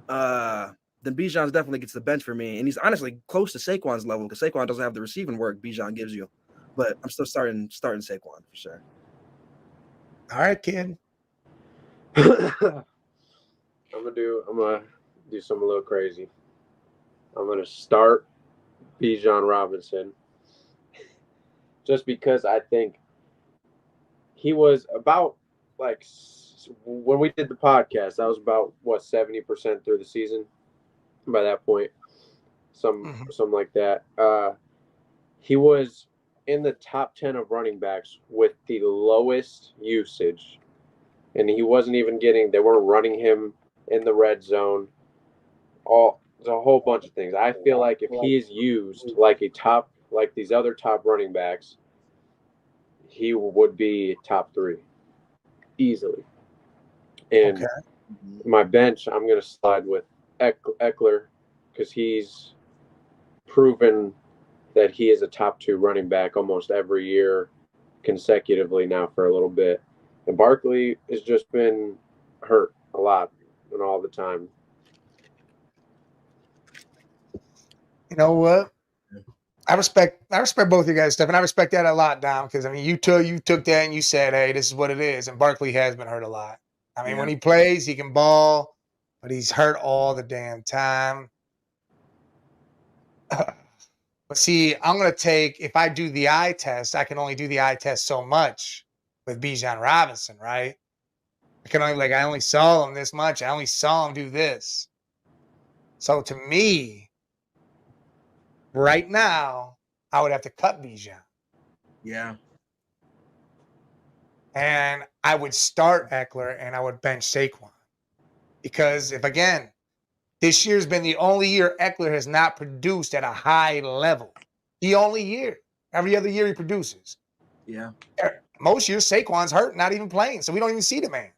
[SPEAKER 2] then Bijan definitely gets the bench for me. And he's honestly close to Saquon's level because Saquon doesn't have the receiving work Bijan gives you. But I'm still starting Saquon for sure.
[SPEAKER 1] All right, kid.
[SPEAKER 3] I'm gonna do something a little crazy. I'm gonna start Bijan Robinson just because I think he was about like when we did the podcast, I was about 70% through the season by that point, something like that. He was in the top 10 of running backs with the lowest usage, and he wasn't even they weren't running him in the red zone. There's a whole bunch of things. I feel like if he is used like these other top running backs, he would be top 3 easily. And my bench, I'm going to slide with Eckler because he's proven that he is a top 2 running back almost every year consecutively now for a little bit. And Barkley has just been hurt a lot and all the time.
[SPEAKER 1] You know what? I respect both you guys' stuff, and I respect that a lot, Dom, because I mean you took that and you said, hey, this is what it is. And Barkley has been hurt a lot. I mean, when he plays, he can ball, but he's hurt all the damn time. But see, I'm gonna if I do the eye test, I can only do the eye test so much with Bijan Robinson, right? I only saw him this much. I only saw him do this. So to me, right now, I would have to cut Bijan.
[SPEAKER 2] Yeah.
[SPEAKER 1] And I would start Eckler and I would bench Saquon. Because this year's been the only year Eckler has not produced at a high level. The only year. Every other year he produces.
[SPEAKER 2] Yeah.
[SPEAKER 1] Most years Saquon's hurt, not even playing. So we don't even see the man.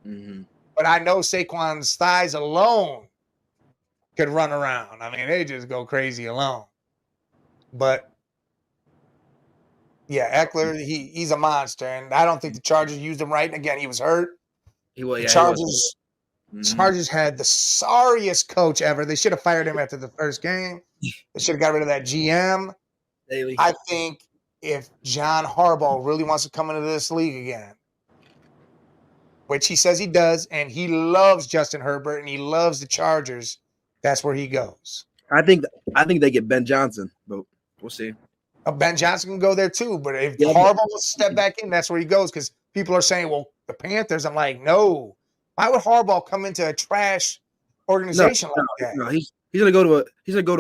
[SPEAKER 2] Mm-hmm.
[SPEAKER 1] But I know Saquon's thighs alone could run around. I mean, they just go crazy alone. But yeah, Eckler, he's a monster, and I don't think the Chargers used him right. And again, he was hurt. Chargers had the sorriest coach ever. They should have fired him after the first game. They should have got rid of that GM.
[SPEAKER 2] Daily.
[SPEAKER 1] I think if John Harbaugh really wants to come into this league again, which he says he does, and he loves Justin Herbert and he loves the Chargers, that's where he goes.
[SPEAKER 2] I think they get Ben Johnson, but we'll see.
[SPEAKER 1] Ben Johnson can go there too, but if Harbaugh wants to step back in, that's where he goes. Because people are saying, "Well, the Panthers." I'm like, no. Why would Harbaugh come into a trash organization like that?
[SPEAKER 2] No, he's gonna go to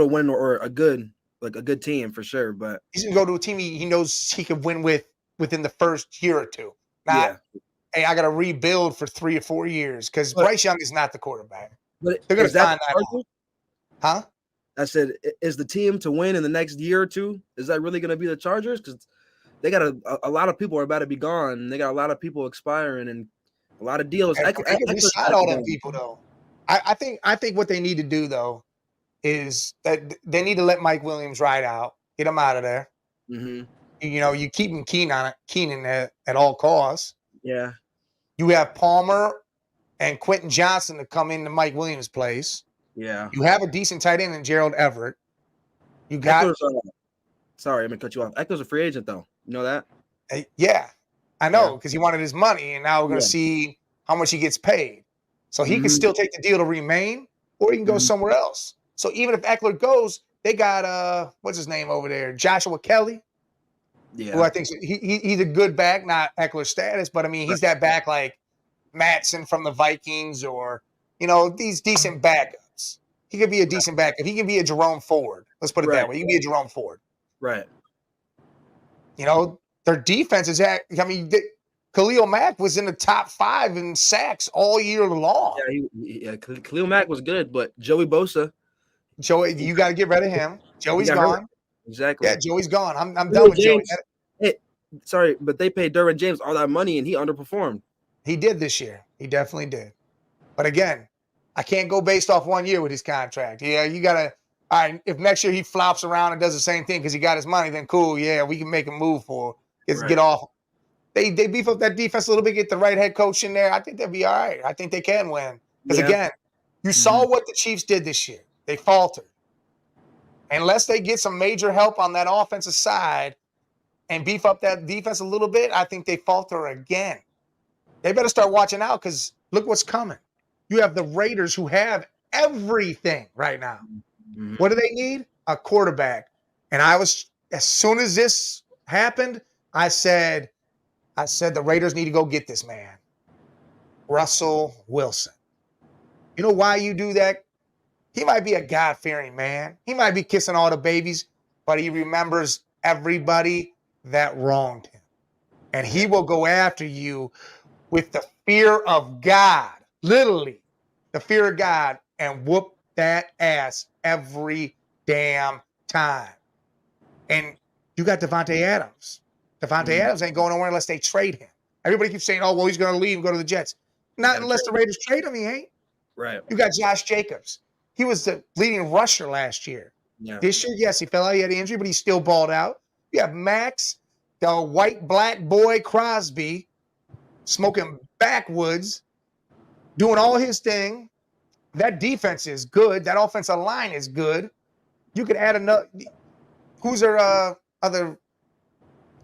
[SPEAKER 2] a win or a good team for sure. But
[SPEAKER 1] he's gonna go to a team he knows he could win within the first year or two. Hey, I got to rebuild for 3 or 4 years because Bryce Young is not the quarterback.
[SPEAKER 2] But
[SPEAKER 1] they're gonna find that out. Huh?
[SPEAKER 2] I said, is the team to win in the next year or two? Is that really going to be the Chargers? Because they got a lot of people are about to be gone. They got a lot of people expiring and a lot of deals.
[SPEAKER 1] I can decide all them people though. I think what they need to do though is that they need to let Mike Williams ride out, get him out of there.
[SPEAKER 2] Mm-hmm.
[SPEAKER 1] You keep him Keenan at all costs.
[SPEAKER 2] Yeah.
[SPEAKER 1] You have Palmer and Quentin Johnson to come into Mike Williams' place.
[SPEAKER 2] Yeah.
[SPEAKER 1] You have a decent tight end in Gerald Everett. You got.
[SPEAKER 2] Sorry, I'm gonna cut you off. Eckler's a free agent, though. You know that?
[SPEAKER 1] Yeah, I know because he wanted his money, and now we're gonna see how much he gets paid. So he can still take the deal to remain, or he can go somewhere else. So even if Eckler goes, they got what's his name over there? Joshua Kelly, who I think he's a good back, not Eckler status, but I mean he's that back like Matson from the Vikings or these decent backups. He could be a decent backup. He can be a Jerome Ford. Let's put it that way. He can be a Jerome Ford.
[SPEAKER 2] Right.
[SPEAKER 1] Their defense is Khalil Mack was in the top 5 in sacks all year long.
[SPEAKER 2] Yeah, Khalil Mack was good, but Joey Bosa.
[SPEAKER 1] Joey, you got to get rid of him. Joey's gone.
[SPEAKER 2] Exactly.
[SPEAKER 1] Yeah, Joey's gone. I'm done with Joey.
[SPEAKER 2] Hey, sorry, but they paid Derwin James all that money, and he underperformed.
[SPEAKER 1] He did this year. He definitely did. But again, I can't go based off 1 year with his contract. Yeah, you got to. All right, if next year he flops around and does the same thing because he got his money, then cool. Yeah, we can make a move for get off. They beef up that defense a little bit, get the right head coach in there. I think they'll be all right. I think they can win. Because again, you saw what the Chiefs did this year. They faltered. Unless they get some major help on that offensive side and beef up that defense a little bit, I think they falter again. They better start watching out because look what's coming. You have the Raiders who have everything right now. Mm-hmm. What do they need? A quarterback. And as soon as this happened, I said the Raiders need to go get this man, Russell Wilson. You know why you do that? He might be a God-fearing man. He might be kissing all the babies, but he remembers everybody that wronged him. And he will go after you with the fear of God, literally the fear of God, and whoop that ass every damn time. And you got Devontae Adams. Devontae Adams ain't going nowhere unless they trade him. Everybody keeps saying, oh, well, he's going to leave and go to the Jets. Not unless the Raiders trade him, he ain't.
[SPEAKER 2] Right.
[SPEAKER 1] You got Josh Jacobs. He was the leading rusher last year.
[SPEAKER 2] Yeah.
[SPEAKER 1] This year, yes, he fell out. He had an injury, but he still balled out. You have Max, the white black boy Crosby, smoking backwoods, doing all his thing. That defense is good. That offensive line is good. You could add another. Who's their other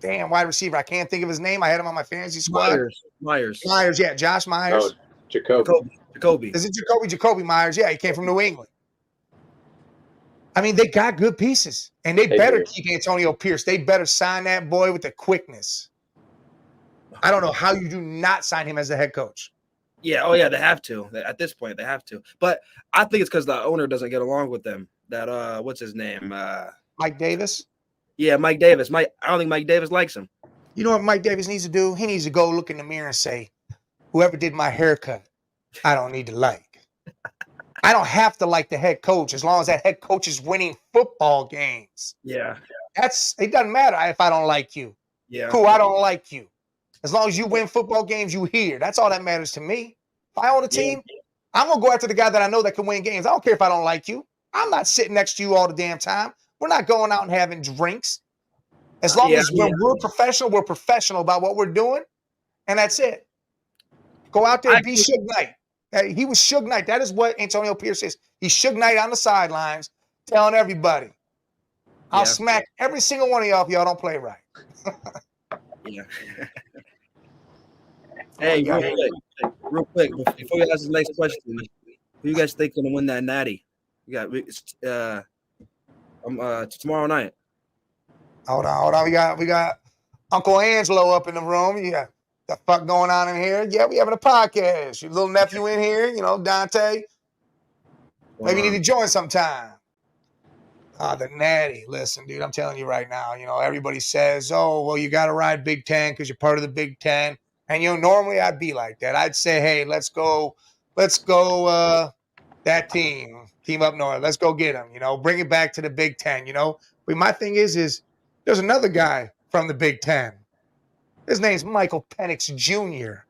[SPEAKER 1] damn wide receiver? I can't think of his name. I had him on my fantasy squad.
[SPEAKER 2] Myers.
[SPEAKER 1] Yeah, Josh Myers.
[SPEAKER 3] Oh, Jacoby.
[SPEAKER 1] Is it Jacoby Myers? Yeah, he came from New England. I mean, they got good pieces, and they better keep Antonio Pierce. They better sign that boy with the quickness. I don't know how you do not sign him as the head coach.
[SPEAKER 2] Yeah, oh yeah, they have to. At this point, they have to. But I think it's because the owner doesn't get along with them. That what's his name?
[SPEAKER 1] Mike Davis?
[SPEAKER 2] Yeah, Mike Davis. I don't think Mike Davis likes him.
[SPEAKER 1] You know what Mike Davis needs to do? He needs to go look in the mirror and say, whoever did my haircut, I don't need to like. I don't have to like the head coach as long as that head coach is winning football games.
[SPEAKER 2] Yeah.
[SPEAKER 1] It doesn't matter if I don't like you.
[SPEAKER 2] Yeah.
[SPEAKER 1] Cool, I don't like you. As long as you win football games, you here. That's all that matters to me. If I own a team, I'm going to go after the guy that I know that can win games. I don't care if I don't like you. I'm not sitting next to you all the damn time. We're not going out and having drinks. As long as when we're professional about what we're doing, and that's it. Go out there and be Suge Knight. He was Suge Knight. That is what Antonio Pierce is. He's Suge Knight on the sidelines telling everybody, I'll smack every single one of y'all if y'all don't play right.
[SPEAKER 2] Yeah. Hey, real quick, before you ask the next question, who you guys think is gonna win that natty? We got tomorrow night.
[SPEAKER 1] Hold on. We got Uncle Angelo up in the room. Yeah. The fuck going on in here? Yeah, we having a podcast. Your little nephew in here, Dante. Maybe you need to join sometime. The natty. Listen, dude, I'm telling you right now, everybody says, oh, well, you got to ride Big Ten because you're part of the Big Ten. And, normally I'd be like that. I'd say, hey, let's go that team up north. Let's go get them, bring it back to the Big Ten, But my thing is there's another guy from the Big Ten. His name's Michael Penix Jr.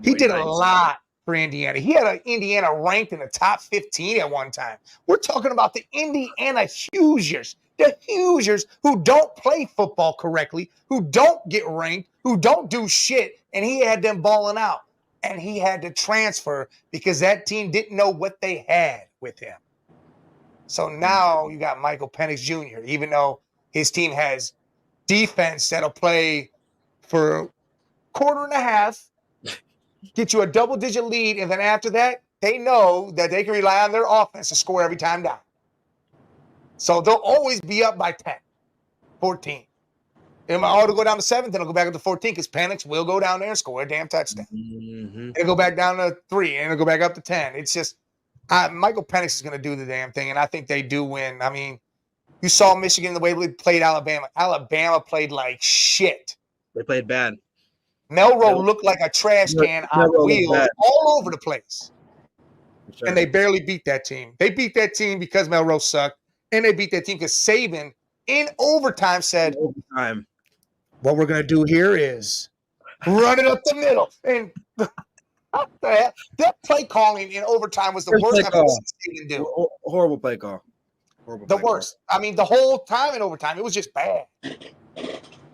[SPEAKER 1] He did a lot for Indiana. He had Indiana ranked in the top 15 at one time. We're talking about the Indiana Hoosiers. The Hoosiers who don't play football correctly, who don't get ranked, who don't do shit, and he had them balling out. And he had to transfer because that team didn't know what they had with him. So now you got Michael Penix Jr., even though his team has defense that'll play for a quarter and a half, get you a double-digit lead, and then after that, they know that they can rely on their offense to score every time down. So they'll always be up by 10, 14. It might to go down to 7, then it'll go back up to 14 because Penix will go down there and score a damn touchdown.
[SPEAKER 2] Mm-hmm.
[SPEAKER 1] It'll go back down to 3, and it'll go back up to 10. It's just Michael Penix is going to do the damn thing, and I think they do win. I mean, you saw Michigan the way they played Alabama. Alabama played like shit.
[SPEAKER 2] They played bad.
[SPEAKER 1] Melrose looked like a trash can on wheels all over the place. Sure. And they barely beat that team. They beat that team because Melrose sucked, and they beat that team because Saban in overtime said, what we're going to do here is run it up the middle. And that play calling in overtime was the worst I've ever seen Saban do.
[SPEAKER 2] Horrible play call.
[SPEAKER 1] The worst. I mean, the whole time in overtime, it was just bad.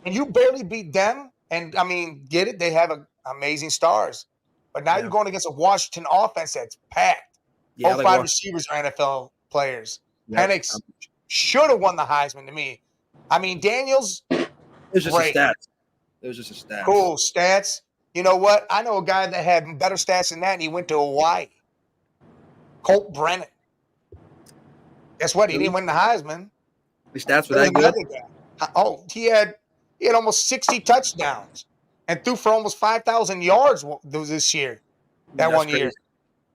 [SPEAKER 1] And you barely beat them. And, I mean, get it? They have amazing stars. But now you're going against a Washington offense that's packed. All 5 receivers are NFL players. Penix should have won the Heisman to me. I mean, Daniels.
[SPEAKER 2] It was just a stats. It was just a stats.
[SPEAKER 1] Cool stats. You know what? I know a guy that had better stats than that, and he went to Hawaii. Colt Brennan. Guess what? He didn't win the Heisman.
[SPEAKER 2] The stats were that good?
[SPEAKER 1] Oh, he had almost 60 touchdowns and threw for almost 5,000 yards this year. That's 1 year.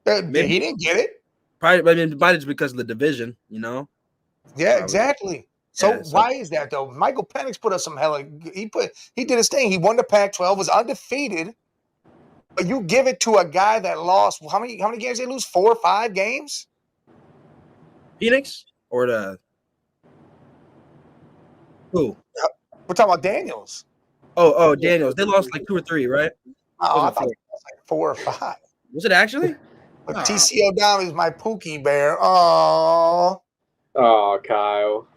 [SPEAKER 1] Maybe he didn't get it.
[SPEAKER 2] Probably, I mean, it might just because of the division, you know?
[SPEAKER 1] Yeah, exactly. So why is that though? Michael Penix put up some hella. He did his thing. He won the Pac-12, was undefeated. But you give it to a guy that lost. How many games did they lose? 4 or 5 games?
[SPEAKER 2] Phoenix or who?
[SPEAKER 1] We're talking about Daniels.
[SPEAKER 2] Oh, Daniels. They lost like 2 or 3, right?
[SPEAKER 1] Oh, I thought it was like 4 or 5.
[SPEAKER 2] Was it actually?
[SPEAKER 1] But TCO down is my Pookie Bear. Oh,
[SPEAKER 3] Kyle.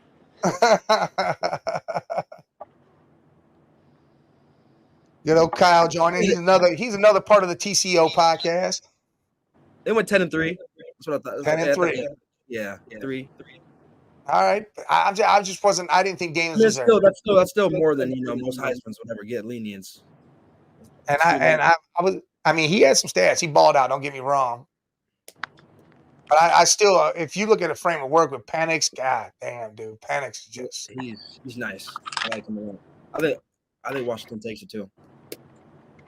[SPEAKER 1] You know, Kyle joining. He's another part of the TCO podcast.
[SPEAKER 2] They went 10-3. That's what I thought.
[SPEAKER 1] 10-3.
[SPEAKER 2] Yeah, 3.
[SPEAKER 1] All right. I just wasn't. I didn't think Daniels was there.
[SPEAKER 2] That's still more than most Heisman's would ever get lenience.
[SPEAKER 1] And I was. I mean, he had some stats. He balled out. Don't get me wrong. But I still, if you look at a frame of work with Penix, god damn, dude, Penix is just
[SPEAKER 2] he's nice. I like him a lot. I think Washington takes it too.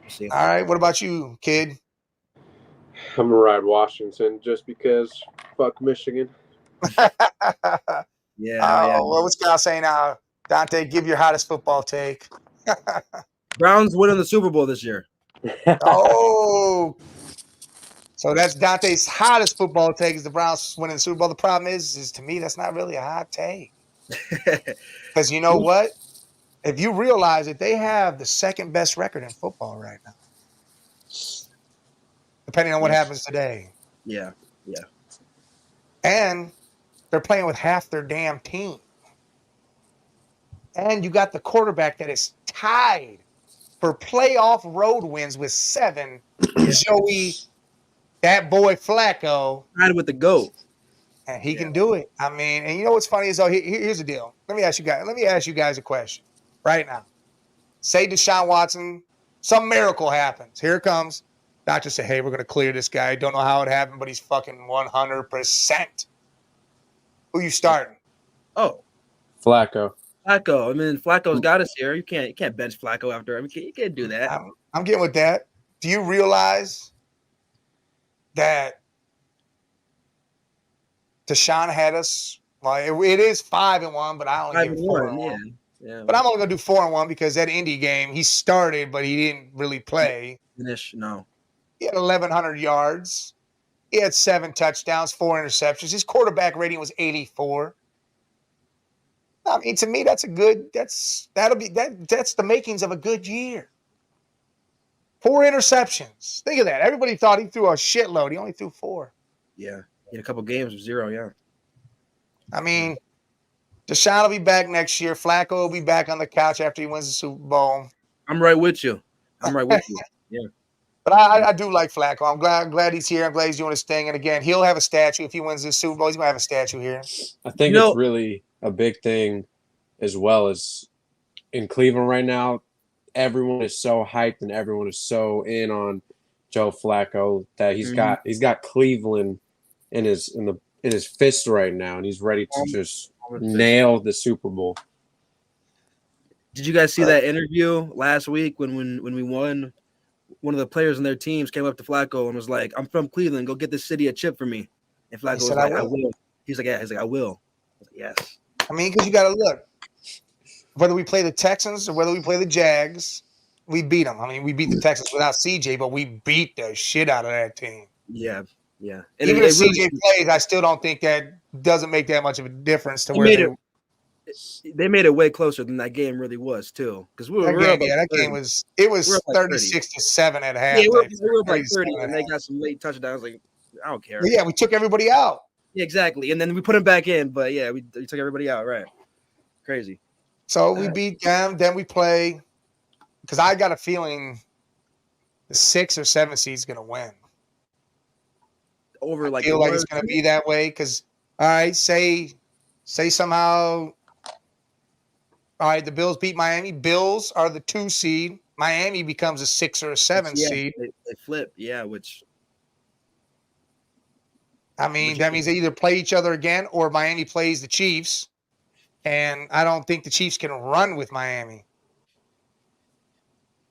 [SPEAKER 2] We'll see.
[SPEAKER 1] All right, what about you, kid?
[SPEAKER 3] I'm gonna ride Washington just because fuck Michigan.
[SPEAKER 2] Yeah.
[SPEAKER 1] Well, what's Kyle saying now? Dante, give your hottest football take.
[SPEAKER 2] Browns winning the Super Bowl this year.
[SPEAKER 1] Oh. So that's Dante's hottest football take is the Browns winning the Super Bowl. The problem is to me, that's not really a hot take. Because you know what? If you realize that they have the second best record in football right now, depending on what happens today.
[SPEAKER 2] Yeah.
[SPEAKER 1] And they're playing with half their damn team. And you got the quarterback that is tied for playoff road wins with 7, Joey. That boy Flacco.
[SPEAKER 2] Tied with the GOAT.
[SPEAKER 1] And he can do it. I mean, and you know what's funny is here's the deal. Let me ask you guys a question right now. Say Deshaun Watson, some miracle happens. Here it comes. Doctor say, hey, we're going to clear this guy. Don't know how it happened, but he's fucking 100%. Who you starting?
[SPEAKER 2] Oh.
[SPEAKER 3] Flacco.
[SPEAKER 2] I mean, Flacco's got us here. You can't bench Flacco after. I mean, you can't do that.
[SPEAKER 1] I'm getting with that. Do you realize that Deshaun had us? Well, it is 5-1, but I only give 4-1.
[SPEAKER 2] Yeah.
[SPEAKER 1] But I'm only gonna do 4-1 because that Indy game he started, but he didn't really play.
[SPEAKER 2] Finish? No.
[SPEAKER 1] He had 1,100 yards. He had 7 touchdowns, 4 interceptions. His quarterback rating was 84. I mean, to me, that's the makings of a good year. 4 interceptions. Think of that. Everybody thought he threw a shitload. He only threw 4.
[SPEAKER 2] Yeah. In a couple games of 0, yeah.
[SPEAKER 1] I mean, Deshaun will be back next year. Flacco will be back on the couch after he wins the Super Bowl.
[SPEAKER 2] I'm right with you. Yeah.
[SPEAKER 1] But I do like Flacco. I'm glad he's here. I'm glad he's doing his thing. And again, he'll have a statue if he wins this Super Bowl. He's gonna have a statue here.
[SPEAKER 3] I think it's really a big thing as well as in Cleveland right now. Everyone is so hyped and everyone is so in on Joe Flacco that he's got Cleveland in his fist right now, and he's ready to just nail the Super Bowl.
[SPEAKER 2] Did you guys see that interview last week when we won? One of the players in their teams came up to Flacco and was like, "I'm from Cleveland. Go get this city a chip for me." And Flacco was like, "I will." He's like, "Yeah." He's like, "I will." I was like, "Yes."
[SPEAKER 1] I mean, because you got to look. Whether we play the Texans or whether we play the Jags, we beat them. I mean, we beat the Texans without CJ, but we beat the shit out of that team.
[SPEAKER 2] Yeah. And
[SPEAKER 1] even if CJ plays, I still don't think that doesn't make that much of a difference to where
[SPEAKER 2] they made it way closer than that game really was too. Because
[SPEAKER 1] that game was 36-7 at half.
[SPEAKER 2] Yeah, we were up like 30, and they got some late touchdowns. Like, I don't care.
[SPEAKER 1] Well, yeah, we took everybody out.
[SPEAKER 2] Yeah, exactly, and then we put them back in. But yeah, we took everybody out. Right, crazy.
[SPEAKER 1] So we beat them. Then we play. Because I got a feeling the 6 or 7 seed is going to win. I feel like it's going to be that way. Because all right, say somehow. All right, the Bills beat Miami. Bills are the 2 seed. Miami becomes a 6 or a 7 seed.
[SPEAKER 2] They flip, which
[SPEAKER 1] I mean, that means they either play each other again or Miami plays the Chiefs. And I don't think the Chiefs can run with Miami.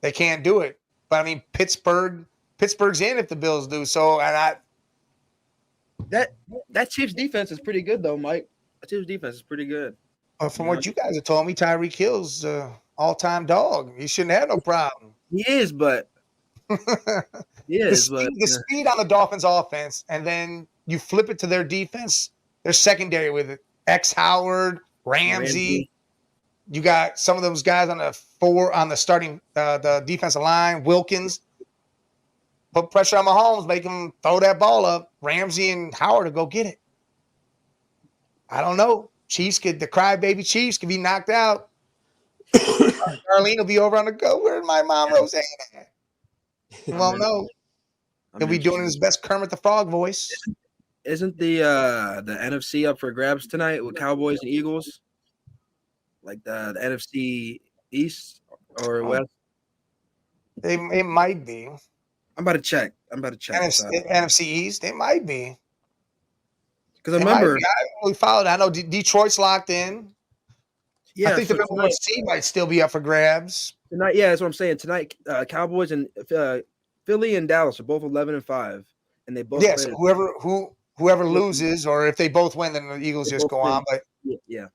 [SPEAKER 1] They can't do it. But I mean, Pittsburgh's in if the Bills do. So
[SPEAKER 2] that Chiefs defense is pretty good though, Mike. That Chiefs defense is pretty good.
[SPEAKER 1] From what you guys have told me, Tyreek Hill's all-time dog. He shouldn't have no problem.
[SPEAKER 2] He is, but
[SPEAKER 1] the speed on the Dolphins' offense, and then you flip it to their defense. Their secondary with it. X Howard, Ramsey. You got some of those guys on the starting the defensive line. Wilkins. Put pressure on Mahomes, make him throw that ball up. Ramsey and Howard to go get it. I don't know. The crybaby Chiefs could be knocked out. Darlene will be over on the go. Where's my mom, Roseanne? You won't know. He'll be doing his best Kermit the Frog voice.
[SPEAKER 2] Isn't the NFC up for grabs tonight with Cowboys and Eagles? Like the NFC East or West?
[SPEAKER 1] It might be.
[SPEAKER 2] I'm about to check.
[SPEAKER 1] NFC East, it might be.
[SPEAKER 2] Because I remember
[SPEAKER 1] we followed. I know Detroit's locked in. Yeah, I think the number 1 seed might still be up for grabs
[SPEAKER 2] tonight. Yeah, that's what I'm saying. Tonight, Cowboys and Philly and Dallas are both 11-5, and they both.
[SPEAKER 1] Yeah, so whoever loses, or if they both win, then the Eagles just go on. But
[SPEAKER 2] yeah,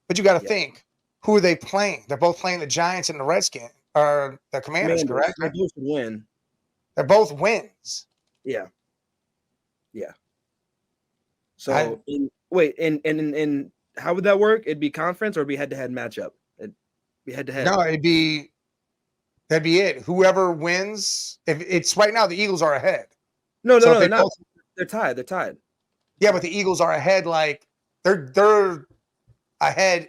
[SPEAKER 1] but you got to think, who are they playing? They're both playing the Giants and the Redskins, or the Commanders, correct?
[SPEAKER 2] They both win.
[SPEAKER 1] They're both wins.
[SPEAKER 2] Yeah. So in how would that work? It'd be conference or it'd be head-to-head matchup? It'd be head-to-head.
[SPEAKER 1] No, that'd be it. Whoever wins, if it's right now, the Eagles are ahead.
[SPEAKER 2] No, they're not. They're tied.
[SPEAKER 1] Yeah, but the Eagles are ahead. Like they're ahead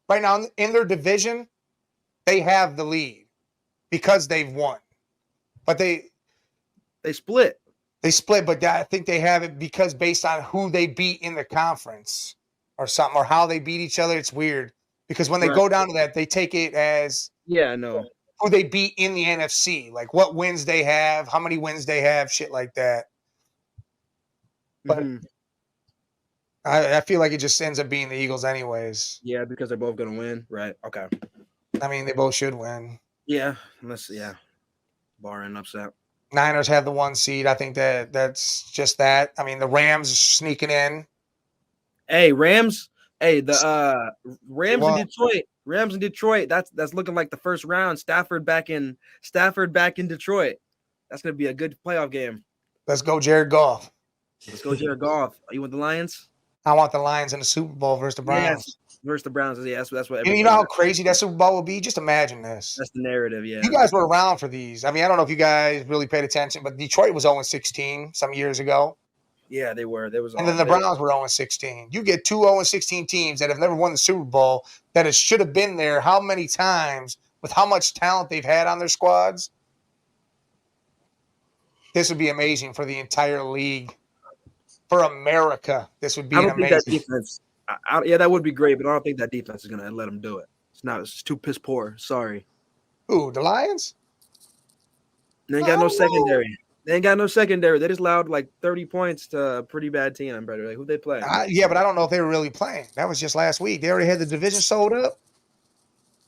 [SPEAKER 1] right now in their division. They have the lead because they've won, but they
[SPEAKER 2] split.
[SPEAKER 1] They split, but I think they have it because based on who they beat in the conference or something, or how they beat each other. It's weird because when they go down to that, they take it as who they beat in the NFC, like what wins they have, how many wins they have, shit like that. But I feel like it just ends up being the Eagles anyways.
[SPEAKER 2] Yeah, because they're both going to win. Right. Okay.
[SPEAKER 1] I mean, they both should win.
[SPEAKER 2] Yeah. Barring upset.
[SPEAKER 1] Niners have the 1 seed. I think that's just that. I mean, the Rams are sneaking in.
[SPEAKER 2] Hey, Rams. Hey, the Rams in Detroit. Rams in Detroit. That's looking like the first round. Stafford back in Detroit. That's gonna be a good playoff game.
[SPEAKER 1] Let's go, Jared Goff.
[SPEAKER 2] Let's go, Jared Goff. Are you with the Lions?
[SPEAKER 1] I want the Lions in the Super Bowl versus the Browns.
[SPEAKER 2] Yes. Versus the Browns. Yeah, that's what.
[SPEAKER 1] You know how crazy that Super Bowl will be? Just imagine this.
[SPEAKER 2] That's the narrative, yeah.
[SPEAKER 1] You guys were around for these. I mean, I don't know if you guys really paid attention, but Detroit was 0-16 some years ago.
[SPEAKER 2] Yeah, they were.
[SPEAKER 1] And then the Browns were 0-16. You get 2 0-16 teams that have never won the Super Bowl that should have been there how many times with how much talent they've had on their squads? This would be amazing for the entire league. For America, this would be amazing.
[SPEAKER 2] Think that defense. That would be great, but I don't think that defense is going to let them do it. It's too piss poor. Sorry.
[SPEAKER 1] Ooh, the Lions?
[SPEAKER 2] They ain't got no secondary. They ain't got no secondary. They just allowed like 30 points to a pretty bad team. I'm better. Like, who they play?
[SPEAKER 1] Yeah, but I don't know if they were really playing. That was just last week. They already had the division sold up.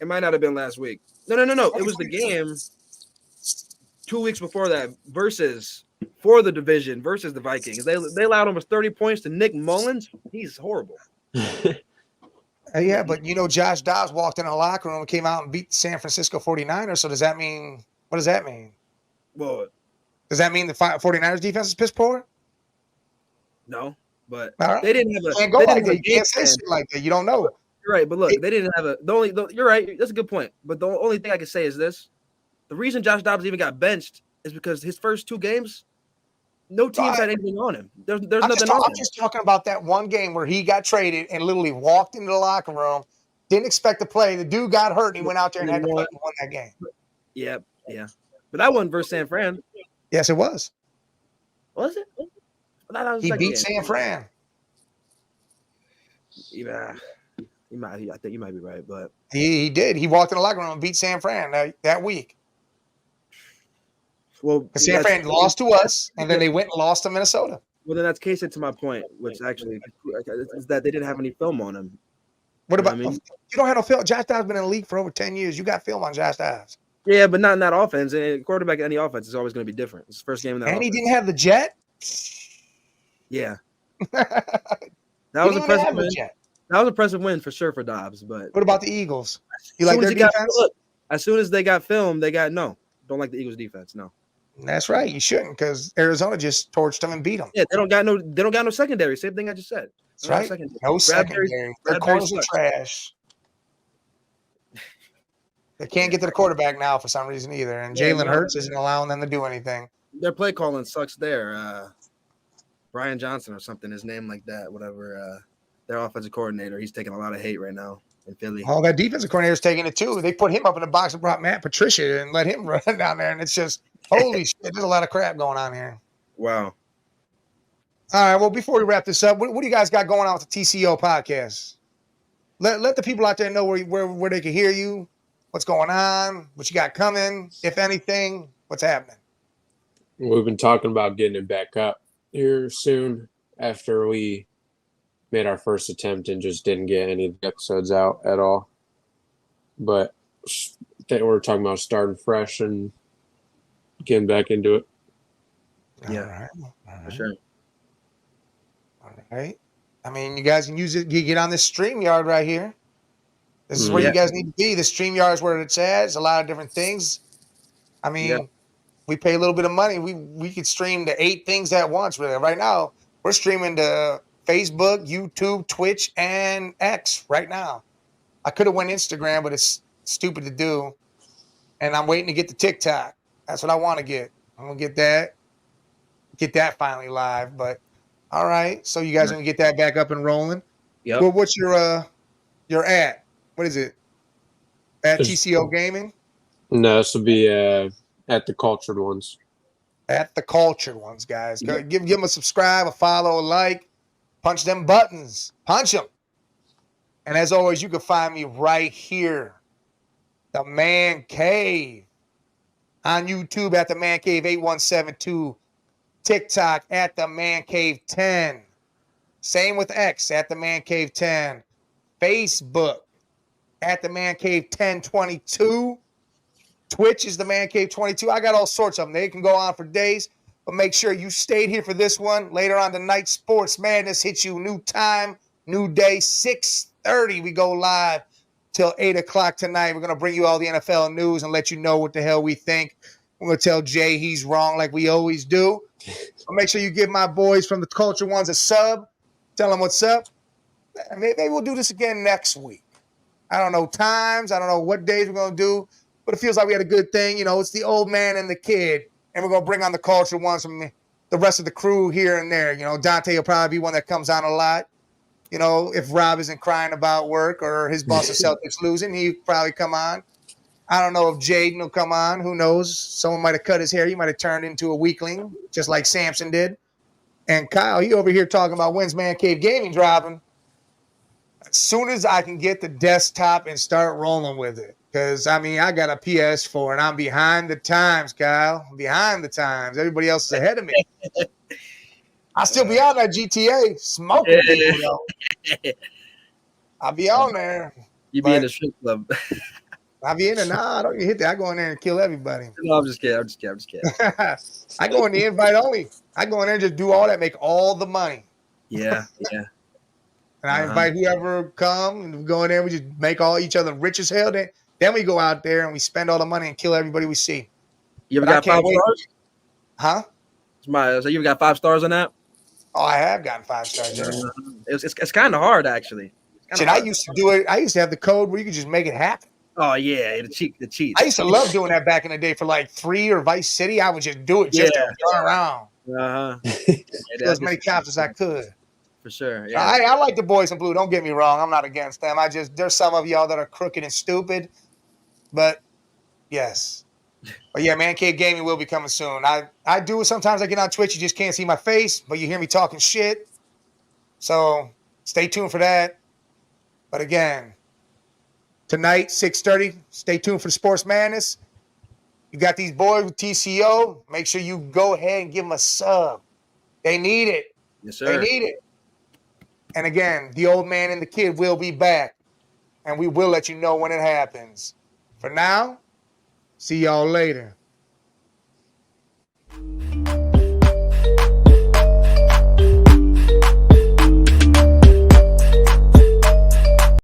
[SPEAKER 2] It might not have been last week. No. It was the game 2 weeks before that versus for the division versus the Vikings. They allowed almost 30 points to Nick Mullins. He's horrible.
[SPEAKER 1] Yeah, but Josh Dobbs walked in the locker room and came out and beat the San Francisco 49ers. So does that mean what does that mean?
[SPEAKER 2] Well,
[SPEAKER 1] Does that mean the 49ers defense is piss poor?
[SPEAKER 2] no, but
[SPEAKER 1] Right.
[SPEAKER 2] they didn't have a.
[SPEAKER 1] Can't go
[SPEAKER 2] They
[SPEAKER 1] like
[SPEAKER 2] didn't have
[SPEAKER 1] that.
[SPEAKER 2] a
[SPEAKER 1] You
[SPEAKER 2] game
[SPEAKER 1] can't say
[SPEAKER 2] plan.
[SPEAKER 1] shit like that. You don't know.
[SPEAKER 2] You're right, but look, they didn't have a. You're right. That's a good point. But the only thing I can say is this: the reason Josh Dobbs even got benched is because his first 2 games, no teams had anything on him. There's nothing on him.
[SPEAKER 1] I'm just talking about that one game where he got traded and literally walked into the locker room, didn't expect to play. The dude got hurt and he went out there and had to play and won that game.
[SPEAKER 2] Yeah. But that wasn't versus San Fran.
[SPEAKER 1] Yes, it was.
[SPEAKER 2] Was it? That was the
[SPEAKER 1] He
[SPEAKER 2] second
[SPEAKER 1] beat
[SPEAKER 2] game.
[SPEAKER 1] San Fran.
[SPEAKER 2] Yeah, I think you might be right, but
[SPEAKER 1] He did. He walked in the locker room and beat San Fran that week.
[SPEAKER 2] well,
[SPEAKER 1] San Fran lost to us, and then they went and lost to Minnesota.
[SPEAKER 2] Well, then that's case into my point, which actually is that they didn't have any film on him.
[SPEAKER 1] What about
[SPEAKER 2] I mean?
[SPEAKER 1] You don't have no film? Josh Dobbs been in the league for over 10 years. You got film on Josh Dobbs.
[SPEAKER 2] Yeah, but not in that offense. And quarterback in any offense is always going to be different. It's the first game in that
[SPEAKER 1] And
[SPEAKER 2] offense.
[SPEAKER 1] he didn't have the jet?
[SPEAKER 2] Yeah.
[SPEAKER 1] That
[SPEAKER 2] That was impressive win. That was an impressive win for sure for Dobbs. But
[SPEAKER 1] what about the Eagles? You like their defense?
[SPEAKER 2] As soon as they got film, they got no. Don't like the Eagles defense. No.
[SPEAKER 1] That's right. You shouldn't, because Arizona just torched them and beat them.
[SPEAKER 2] Yeah, they don't got no secondary. Same thing I just said.
[SPEAKER 1] That's right. No secondary. Their corners are trash. They can't get to the quarterback now for some reason either. And Jalen Hurts isn't allowing them to do anything.
[SPEAKER 2] Their play calling sucks there. Brian Johnson or something, his name like that, whatever. Their offensive coordinator, he's taking a lot of hate right now in Philly.
[SPEAKER 1] Oh, that defensive coordinator's taking it too. They put him up in the box and brought Matt Patricia and let him run down there. And it's just, holy shit, there's a lot of crap going on here.
[SPEAKER 2] Wow.
[SPEAKER 1] All right, well, before we wrap this up, what do you guys got going on with the TCO podcast? Let the people out there know where they can hear you, what's going on, what you got coming, if anything, what's happening.
[SPEAKER 3] We've been talking about getting it back up here soon after we made our first attempt and just didn't get any of the episodes out at all. But we're talking about starting fresh and getting back into it.
[SPEAKER 2] Yeah,
[SPEAKER 1] all right.
[SPEAKER 2] For sure.
[SPEAKER 1] All right. I mean, you guys can use it. You get on this StreamYard right here. This is where you guys need to be. The StreamYard is where it's at. It's a lot of different things. I mean, we pay a little bit of money. We could stream to 8 things at once. Really, right now we're streaming to Facebook, YouTube, Twitch, and X right now. I could have went Instagram, but it's stupid to do. And I'm waiting to get the TikTok. That's what I want to get. I'm gonna get that finally live. But all right, so you guys are gonna get that back up and rolling.
[SPEAKER 2] Yeah.
[SPEAKER 1] Well, what's your at? What is it? At TCO Gaming?
[SPEAKER 3] No, this will be at the Cultured Ones.
[SPEAKER 1] At the Cultured Ones, guys. Go, give them a subscribe, a follow, a like. Punch them buttons. Punch them. And as always, you can find me right here, the Man Cave, on YouTube at the Man Cave 8172, TikTok at the Man Cave 10. Same with X at the Man Cave 10. Facebook at the Man Cave 1022. Twitch is the Man Cave 22. I got all sorts of them. They can go on for days, but make sure you stayed here for this one. Later on tonight, Sports Madness hits you. New time, new day, 6:30. We go live till 8 o'clock tonight. We're going to bring you all the NFL news and let you know what the hell we think. We're going to tell Jay he's wrong like we always do. So make sure you give my boys from the Culture Ones a sub. Tell them what's up. Maybe we'll do this again next week. I don't know times. I don't know what days we're going to do. But it feels like we had a good thing. You know, it's the old man and the kid. And we're going to bring on the Culture Ones from the rest of the crew here and there. You know, Dante will probably be one that comes on a lot. You know, if Rob isn't crying about work or his Boston Celtics losing, he'll probably come on. I don't know if Jaden will come on. Who knows? Someone might have cut his hair. He might have turned into a weakling, just like Samson did. And Kyle, he over here talking about when's Man Cave Gaming dropping. As soon as I can get the desktop and start rolling with it. Because, I mean, I got a PS4 and I'm behind the times, Kyle. I'm behind the times. Everybody else is ahead of me. I still be on that GTA smoking people, though. I'll be on there.
[SPEAKER 2] You be in the strip club.
[SPEAKER 1] I'll be in there. Nah, I don't even hit that. I go in there and kill everybody.
[SPEAKER 2] No, I'm just kidding.
[SPEAKER 1] I go in the invite only. I go in there and just do all that, make all the money.
[SPEAKER 2] Yeah.
[SPEAKER 1] And I invite whoever come and we go in there. We just make all each other rich as hell. Then we go out there and we spend all the money and kill everybody we see.
[SPEAKER 2] You ever got 5 stars?
[SPEAKER 1] Huh?
[SPEAKER 2] So you ever got 5 stars on that?
[SPEAKER 1] Oh, I have gotten 5 stars.
[SPEAKER 2] It's kind of hard, actually.
[SPEAKER 1] I used to do it. I used to have the code where you could just make it happen.
[SPEAKER 2] Oh yeah, the cheat.
[SPEAKER 1] I used to love doing that back in the day for like 3 or Vice City. I would just do it just to run around. Kill as many cops as I could.
[SPEAKER 2] For sure. Yeah.
[SPEAKER 1] I like the boys in blue. Don't get me wrong. I'm not against them. There's some of y'all that are crooked and stupid. But yes. But yeah, Man Cave Gaming will be coming soon. I do it sometimes. I get on Twitch. You just can't see my face, but you hear me talking shit. So stay tuned for that. But again, tonight, 6:30, stay tuned for the Sports Madness. You got these boys with TCO. Make sure you go ahead and give them a sub. They need it.
[SPEAKER 2] Yes, sir.
[SPEAKER 1] They need it. And again, the old man and the kid will be back. And we will let you know when it happens. For now, see y'all later.